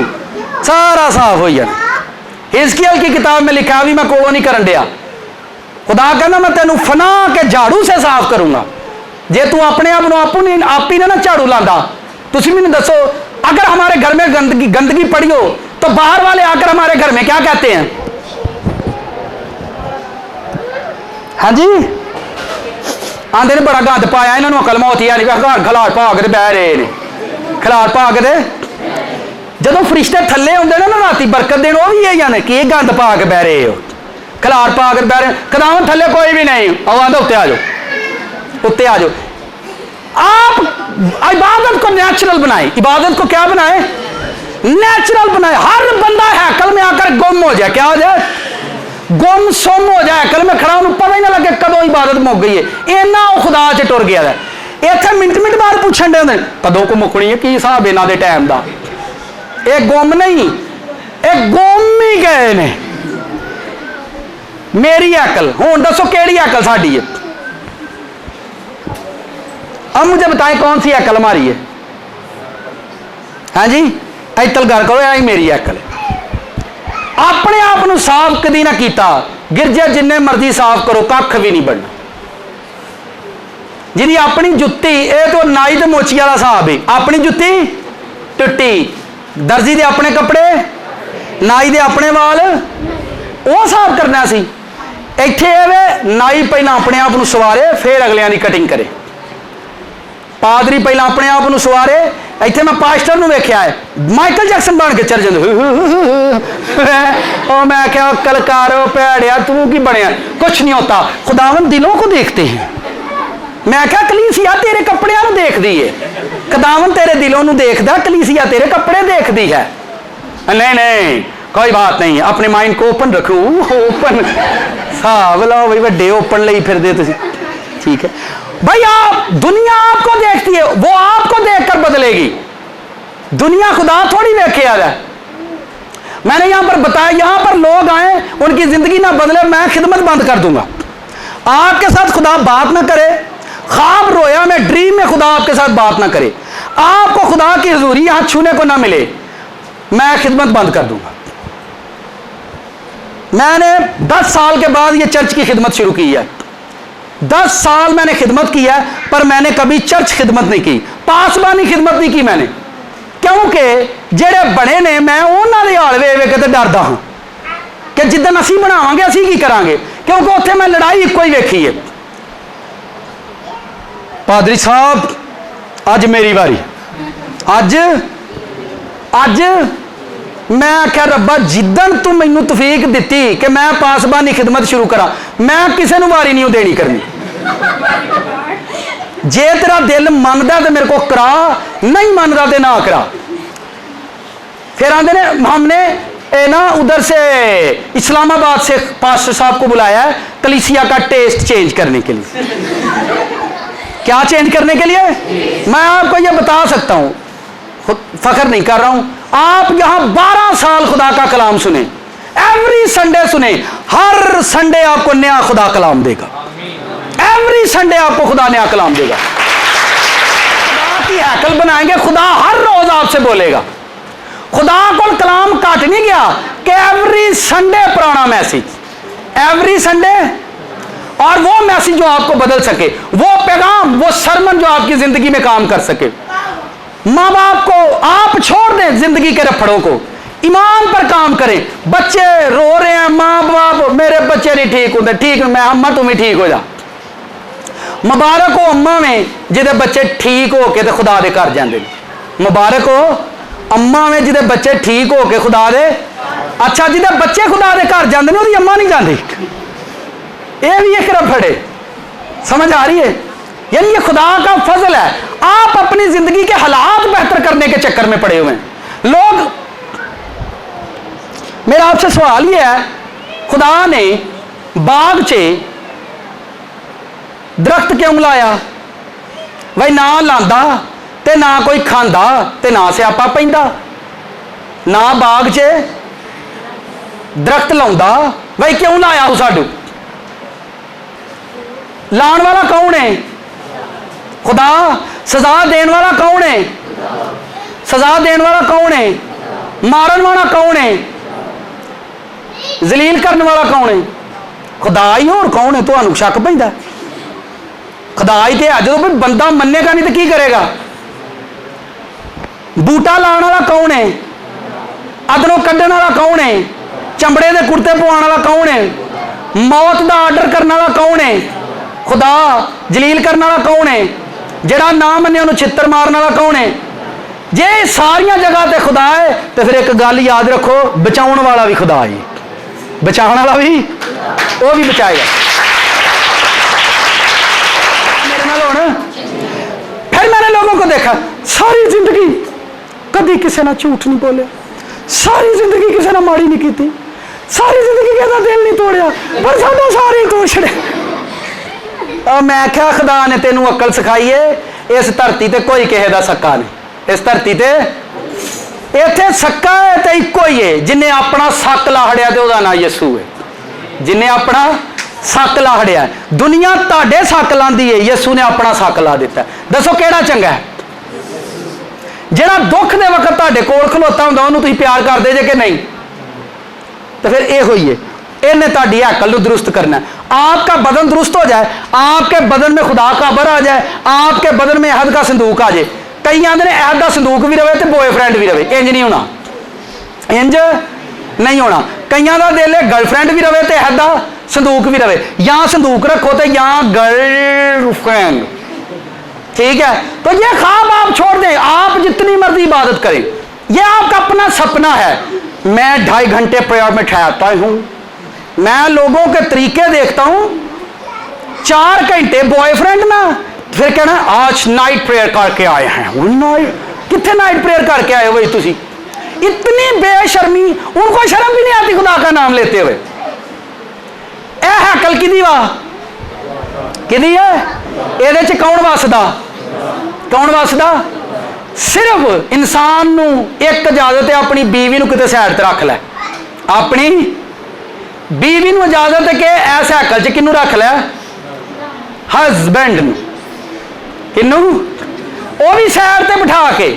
सारा साफ हो जाना। हिजकिय्याह की किताब में लिखा भी मैं कोलों नहीं करन दिया। खुदा कहना मैं तेनू फना के झाड़ू से साफ करूंगा। जे तू अपने आप ही ना झाड़ू लांदा, तुसी मैनू दसो, अगर हमारे घर में गंदगी पड़ी हो तो बाहर वाले आकर हमारे घर में क्या कहते हैं? हाँ जी, आंदे ने बड़ा गंद पाया, इन्होंने अकल मौत है नहीं, खलाड़ पा के बह रहे ने, खलाड़ पा के। जदों फरिश्ते थले होंदे ना राती बरकत देन, वो भी यही आने कि गंद पा के बह रहे हो, खलाड़ पा के बह रहे। खुदावंद थले कोई भी नहीं, आओ आंदा उत्ते आ जाओ, उत्ते आ जाओ। आप इबादत को नेचुरल बनाए। इबादत को क्या बनाए? नेचुरल बनाए। हर बंदा हैकल में आकर गुम हो जाए। क्या हो जाए? गुम सुम हो जाए। हैकल में खड़ा, उन्हें पता ही ना लगे कदों इबादत मुक गई है। इन्ना वो खुदा च टुर गया है। इत्थे मिनट मिनट बाद पूछण दे होंदे कदों को मुकनी है, की हिसाब इन्हां दे टाइम दा। ये गुम नहीं, ये गुम ही गए ने। मेरी अकल हुण दसो केड़ी अकल साडी है? अब मुझे बताएं कौन सी अकल हमारी है? हाँ जी, ऐतल घर करो, यही मेरी अकल है। अपने आप को साफ कदी ना किया, गिरजे जिन्ने मर्जी साफ करो कख भी नहीं बनना। जिहदी अपनी जुत्ती, ये तो नाई ते मोची वाला हिसाब है। अपनी जुत्ती टुट्टी, दर्जी दे अपने कपड़े, नाई दे अपने वाल, वो साफ करना सी। इत्थे नाई पहला अपने आप को सवारे, फिर अगलियां की कटिंग करे। पादरी पहला अपने आप को सवारे। इत्थे मैं पास्टर नूं वेख्या है, माइकल जैक्सन बन के चल जाते। मैं क्या कलकारो पैड़िया, तू की बनया? कुछ नहीं होता। खुदावंद दिलों को देखते हैं। मैं क्या कलीसिया तेरे कपड़ियां नूं देखदी है, खुदावंद तेरे दिलों नूं देखदा, कलीसिया तेरे कपड़े देखदी है। नहीं नहीं, कोई बात नहीं, अपने माइंड को ओपन रखो। ओपन हिसाब लाओ भाई, वड्डे ओपन लई फिरदे तुसीं, ठीक है। भाई आप, दुनिया आपको देखती है, वो आपको देखकर बदलेगी। दुनिया खुदा थोड़ी देखे आ जाए। मैंने यहां पर बताया, यहां पर लोग आए, उनकी जिंदगी ना बदले, मैं खिदमत बंद कर दूंगा। आपके साथ खुदा बात ना करे, ख्वाब रोया में, ड्रीम में खुदा आपके साथ बात ना करे, आपको खुदा की हुजूरी यहां छूने को ना मिले, मैं खिदमत बंद कर दूंगा। मैंने 10 साल के बाद ये चर्च की खिदमत शुरू की है। 10 साल मैंने खिदमत की है, पर मैंने कभी चर्च खिदमत नहीं की, पासबानी खिदमत नहीं की मैंने, क्योंकि जेड़े बड़े ने, मैं उन्होंने हाल वे वे के डरदा हाँ कि जिदन असी बनावांगे असी की करांगे, क्योंकि उत्थे मैं लड़ाई एक ही वेखी है। पादरी साहब अज मेरी बारी, अज मैं आख्या रब्बा जिदन तू मैनू तौफीक दिती कि मैं पासबानी खिदमत शुरू करा, मैं किसी को वारी नहीं देनी करनी। जे तेरा दिल मनदा तो मेरे को करा, नहीं मनदा तो ना करा। फिर आंदे ने हमने ना उधर से इस्लामाबाद से पास्टर साहब को बुलाया है कलीसिया का टेस्ट चेंज करने के लिए। क्या चेंज करने के लिए? मैं आपको यह बता सकता हूं, फखर नहीं कर रहा हूं, आप यहां 12 साल खुदा का कलाम सुने, एवरी संडे सुने, हर संडे आपको नया खुदा कलाम देगा, एवरी संडे आपको खुदा नया कलाम देगा। खुदा की हैकल बनाएंगे, खुदा हर रोज आपसे बोलेगा। खुदा को कलाम काट नहीं गया कि एवरी संडे पुराना मैसेज, एवरी संडे, और वो मैसेज जो आपको बदल सके, वो पैगाम, वो सरमन जो आपकी जिंदगी में काम कर सके। माँ बाप को आप छोड़ दें, जिंदगी के रफड़ों को, ईमान पर काम करें। बच्चे रो रहे हैं, माँ बाप मेरे बच्चे नहीं ठीक होते, ठीक मैं अम्मा तुम ही ठीक हो जा। मुबारक हो अम्मा में जिदे बच्चे ठीक हो के खुदा दे घर जाते, मुबारक हो अम्मा में जिदे बच्चे ठीक हो के खुदा दे, अच्छा जिदे बच्चे खुदा दे घर जाते हैं अम्मा नहीं जाती, ये भी एक रफड़ है। समझ आ रही है? यानी ये खुदा का फजल है। आप अपनी जिंदगी के हालात बेहतर करने के चक्कर में पड़े हुए हैं। लोग, मेरा आपसे सवाल ये है, खुदा ने बाग चे दरख्त क्यों लाया? भाई ना लांदा ते ना कोई खांदा ते ना स्यापा पैंदा, ना बाग चे दरख्त लाउंदा, भाई क्यों लाया हो? साडू लाने वाला कौन है? खुदा। सजा देने वाला कौन है? सजा देने वाला कौन है? मारन वाला कौन है? जलील करने वाला कौन है? खुदा ही, और कौन है? तो शक पैंदा खुदा ही तो जो बंदा मनेगा नहीं तो की करेगा? बूटा लाने वाला कौन है? अदनों कढ़ने वाला कौन है? चमड़े के कुर्ते पवाने वाला कौन है? मौत का आर्डर करने वाला कौन है? खुदा। जलील करने वाला कौन है? जड़ा ना मने उन्होंने छित्र मारने वाला कौन है? जे सारिया जगह ते खुदा है तो फिर एक गल याद रखो, बचाने वाला भी खुदा है, बचाने वाला भी, वो भी बचाएगा। मेरे नाल होना। फिर मैंने लोगों को देखा, सारी जिंदगी कभी किसी ने झूठ नहीं बोले, सारी जिंदगी किसी ने माड़ी नहीं की, सारी जिंदगी किसी दिल नहीं तोड़िया, पर साडा सारे तोड़ छड़े। मैं क्या खुदा ने तेनू अकल सिखाई है, इस धरती ते कोई किसी का सक्का नहीं, इस धरती ते इत्थे सक्का है तो इको ही है, जिन्हें अपना सक लाहड़िया तो उसका नाम यसू है, जिन्हें अपना सक लाहड़िया। दुनिया ताडे सक लांदी है, यसू ने अपना सक ला दिता। दसो केड़ा चंगा है? जेड़ा दुख दे वक्त ताडे कोल खलोता हुंदा उहनूं तुसीं प्यार करदे जे कि नहीं? तो फिर इहो ही है, इन्हें ताड़ी हैकल दुरुस्त करना है। आपका बदन दुरुस्त हो जाए, आपके बदन में खुदा का बर आ जाए, आपके बदन में अहद का संदूक आ जाए। कई आंदे ने अहद का संदूक भी रहे तो बॉयफ्रेंड भी रहे, इंज नहीं होना, इंज नहीं होना। कईयां दा दिल है गर्लफ्रेंड भी रहे तो अहद का संदूक भी रहे, या संदूक रखो तो या गर्लफ्रेंड, ठीक है? तो ये ख्वाब आप छोड़ दें, आप जितनी मर्जी इबादत करें, ये आपका अपना सपना है। मैं 2.5 घंटे प्रेयर में ठहरता हूं, मैं लोगों के तरीके देखता हूं, 4 घंटे बॉयफ्रेंड में, फिर कहना आज नाइट प्रेयर करके आए हैं। कितने नाइट प्रेयर करके आए हो तुसी? इतनी बेशर्मी, उनको शर्म भी नहीं आती खुदा का नाम लेते हुए। ए हैकल की दीवा कि है ये कौन वसदा? कौन वसदा? सिर्फ इंसान नू एक इजाजत है, अपनी बीवी नू किते साइड ते रख लै। अपनी बीवी नू इजाजत है कि ऐसे हैकल च किनू रख लै? हसबैंड नू। किनू? वो भी साइड ते बिठा के।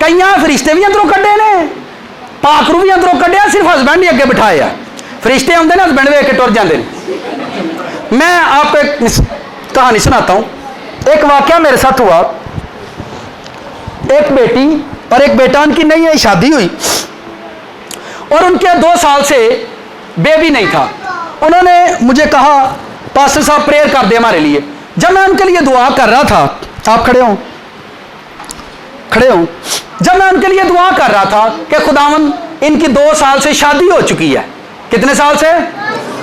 कई फरिश्ते भी अंदरों कड्डे ने, पाखरू भी अंदरों कड्ढिया, सिर्फ हसबैंड ही अगे बिठाया। फरिश्ते आते हैं, हसबैंड वेख के टुर जाते हैं। मैं आपको एक कहानी सुनाता हूं। एक वाकया मेरे साथ हुआ। एक बेटी और एक बेटा, उनकी नई शादी हुई और उनके 2 साल से बेबी नहीं था। उन्होंने मुझे कहा, पास्टर साहब प्रेयर कर दे हमारे लिए। जब मैं उनके लिए दुआ कर रहा था, आप खड़े हो, खड़े हो। जब मैं उनके लिए दुआ कर रहा था कि खुदावन, इनकी 2 साल से शादी हो चुकी है। कितने साल से?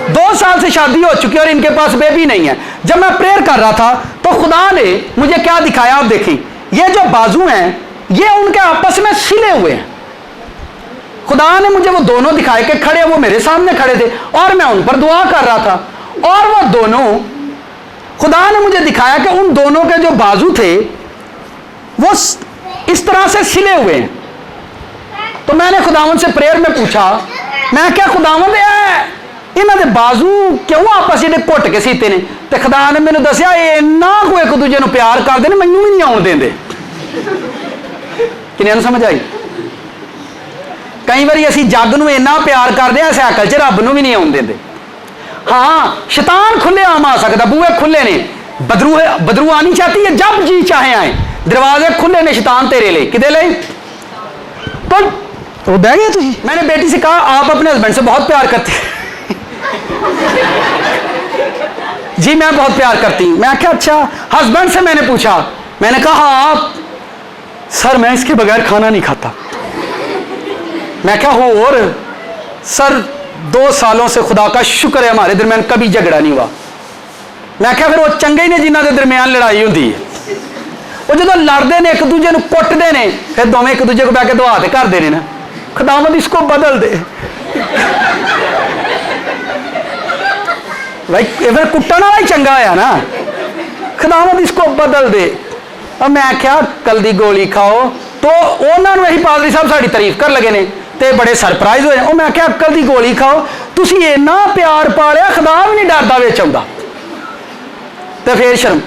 2 साल से शादी हो चुकी है और इनके पास बेबी नहीं है। जब मैं प्रेयर कर रहा था तो खुदा ने मुझे क्या दिखाया, आप देखिए, ये जो बाजू हैं ये उनके आपस में सिले हुए हैं। खुदा ने मुझे वो दोनों दिखाए कि खड़े, वो मेरे सामने खड़े थे और मैं उन पर दुआ कर रहा था। और वो दोनों, खुदा ने मुझे दिखाया कि उन दोनों के जो बाजू थे वो इस तरह से सिले हुए हैं। तो मैंने खुदावंद से प्रेयर में पूछा, मैं क्या खुदावंद इन्हों के बाजू क्यों आपस में घुट के सीते ने? तो खुदा ने मैंने दसिया, इन्ना को एक दूजे को प्यार करते हैं, मैनू भी नहीं आउण देंदे। किन्ने समझ आई? कई बार असीं जग नूं इन्ना प्यार करते हैं, इस हैकल च रब नूं भी नहीं आउण देंदे। हाँ, शैतान खुले आम आ सकता, बूहे खुले ने, बदरू आनी चाहती है, जब जी चाहे आए, दरवाजे खुले ने शैतान तेरे लिए। किदे लिए? तो बह गए तुम। मैंने बेटी से कहा, आप अपने हस्बैंड से बहुत प्यार करते हैं? जी मैं बहुत प्यार करती हूं। मैं क्या? अच्छा। हस्बैंड से मैंने पूछा, मैंने कहा आप? सर मैं इसके बगैर खाना नहीं खाता। मैं क्या हो? और सर 2 सालों से खुदा का शुक्र है हमारे दरम्यान कभी झगड़ा नहीं हुआ। मैं क्या? फिर वो चंगे ही ने जिन्हों के दरम्यान लड़ाई होती है। वो जो लड़ते हैं, एक दूजे को कुटते हैं, फिर दोवें एक दूजे को बह के दुआ करते हैं ना, खुदावंद इसको बदल दे भाई। फिर कुट्टन वाला ही चंगा है ना, खुदावंद इसको बदल दे। और मैं क्या? कल दी गोली खाओ। तो उन्होंने यही पादरी साहब साड़ी तारीफ कर लगे ने, ते बड़े सरप्राइज होए। और मैं क्या? अक्ल दी गोली खाओ, तुसी इन्ना प्यार पालिया, खुदा भी नहीं डरदा विच आउंदा। ते फिर शर्म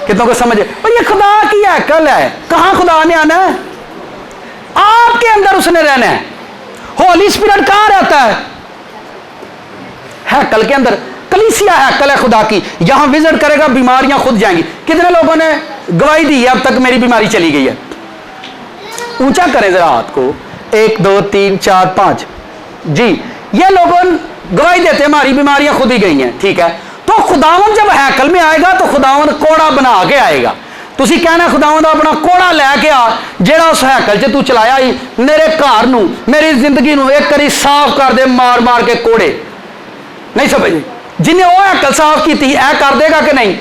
कितों को समझे? और ये खुदा की अकल है। कहां खुदा ने आना है? आपके अंदर उसने रहना है। होली स्पिरिट कहां रहता है? हैकल के अंदर। कलीसिया हैकल है खुदा की, यहां विजिट करेगा, बीमारियां खुद जाएंगी। कितने लोगों ने गवाही दी है अब तक मेरी बीमारी चली गई है? ऊंचा करें जरा हाथ को। 1 2 3 4 5 जी, ये लोगों गवाही देते हमारी बीमारियां खुद ही गई हैं। ठीक है, तो खुदावंद जब हैकल में आएगा तो खुदावंद कोड़ा बना के आएगा। तुसी कहना खुदावंद अपना कोड़ा लैके आ, जेड़ा उस हैकल च तू चलाया ही, मेरे घर नू, मेरी जिंदगी नू एक करी साफ कर दे, मार मार के कोड़े। नहीं समझे? जिन्हें वो हैकल साफ की थी, ऐ कर देगा कि नहीं?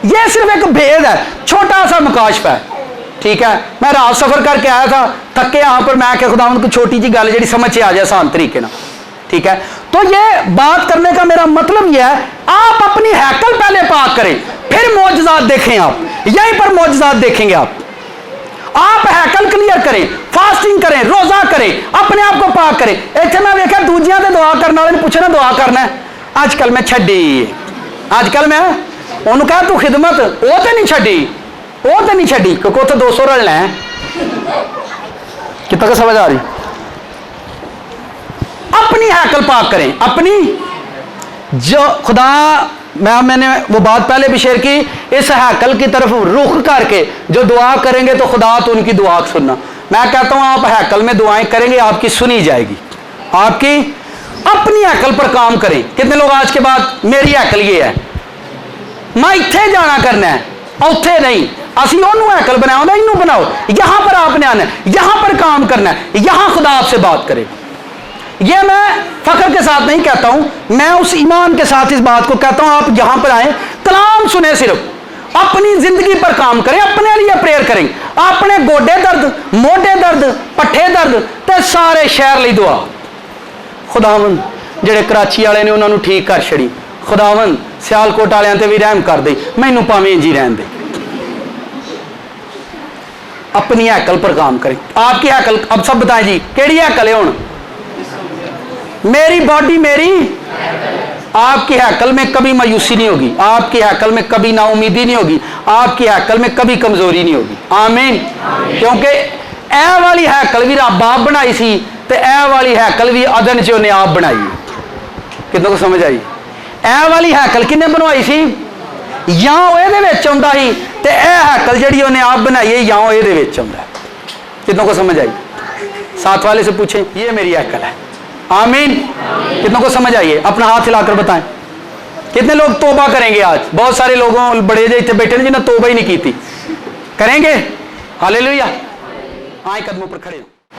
ये सिर्फ एक भेद है, छोटा सा मुकाशफा है। ठीक है, मैं रात सफर करके आया था, थके यहां पर, मैं क्या खुदावंद को छोटी जी गल जी समझ आ जाए आसान तरीके ना। ठीक है, तो ये बात करने का मेरा मतलब यह है, आप अपनी हैकल पहले पाक करें, फिर मौजज़ात देखें। आप यहीं पर मौजज़ात देखेंगे। आप हैकल क्लियर करें, फास्टिंग करें, रोजा करें, अपने आप को पाक करें। इतने मैं देखा दूजिया से दुआ करने वाले पूछना दुआ करना है, अजकल मैं छड्डी, अजकल मैं उन्होंने कहा तू खिदमत, वो तो नहीं छड्डी, वो तो नहीं छड्डी, क्योंकि उसे 200 रलना है। कितना समझ आ रही? अपनी हैकल पाक करें, अपनी जो खुदा, मैंने वो बात पहले भी शेयर की, इस हैकल की तरफ रुख करके जो दुआ करेंगे तो खुदा तो उनकी दुआ सुनना। मैं कहता हूं आप हैकल में दुआएं करेंगे, आपकी सुनी जाएगी। आपकी अपनी हैकल पर काम करें। कितने लोग आज के बाद मेरी हैकल ये है, मैं इत्थे जाना करना है, उत्थे नहीं, असी ओनू हैकल बनाओ, इनू बनाओ, यहां पर आपने आना है, यहां पर काम करना है, यहां खुदा आपसे बात करे। यह मैं फख्र के साथ नहीं कहता हूं, मैं उस ईमान के साथ इस बात को कहता हूं। आप यहां पर आए, कलाम सुने, सिर्फ अपनी जिंदगी पर काम करें, अपने लिए प्रेयर करें, अपने गोडे दर्द, मोढे दर्द, पट्ठे दर्द ते सारे शहर लिए दुआ। खुदावंद जेड़े कराची वाले ने उन्होंने ठीक कर छड़ी, खुदावंद सियालकोट वालियां ते भी रहम कर दे, मैनू भावें इंज ही रहन दे। अपनी हैकल पर काम करें। आपकी हैकल, अब सब बताएं जी केड़ी हैकल है हुण? मेरी बॉडी मेरी, आपकी हैकल में कभी मायूसी नहीं होगी, आपकी हैकल में कभी नाउमीदी नहीं होगी, आपकी हैकल में कभी कमजोरी नहीं होगी। आमीन। क्योंकि ए वाली हैकल भी रब आप बनाई सी, ते ए वाली हैकल भी अदन च उन्हें आप बनाई। कितनों को समझ आई? ए वाली हैकल किन्ने बनवाई सी? या ये आउंदा ही, ते ए हैकल जिहड़ी उन्हें आप बनाई है, या ये आउंदा। कितनों को समझ आई? साथ वाले से पूछें, ये मेरी हैकल है। आमीन। कितनों को समझ आई है? अपना हाथ हिलाकर बताएं कितने लोग तौबा करेंगे आज? बहुत सारे लोगों बड़े जो इतने बैठे जिन्हें तौबा ही नहीं की थी, करेंगे? हालेलुया। आए कदमों पर खड़े हो।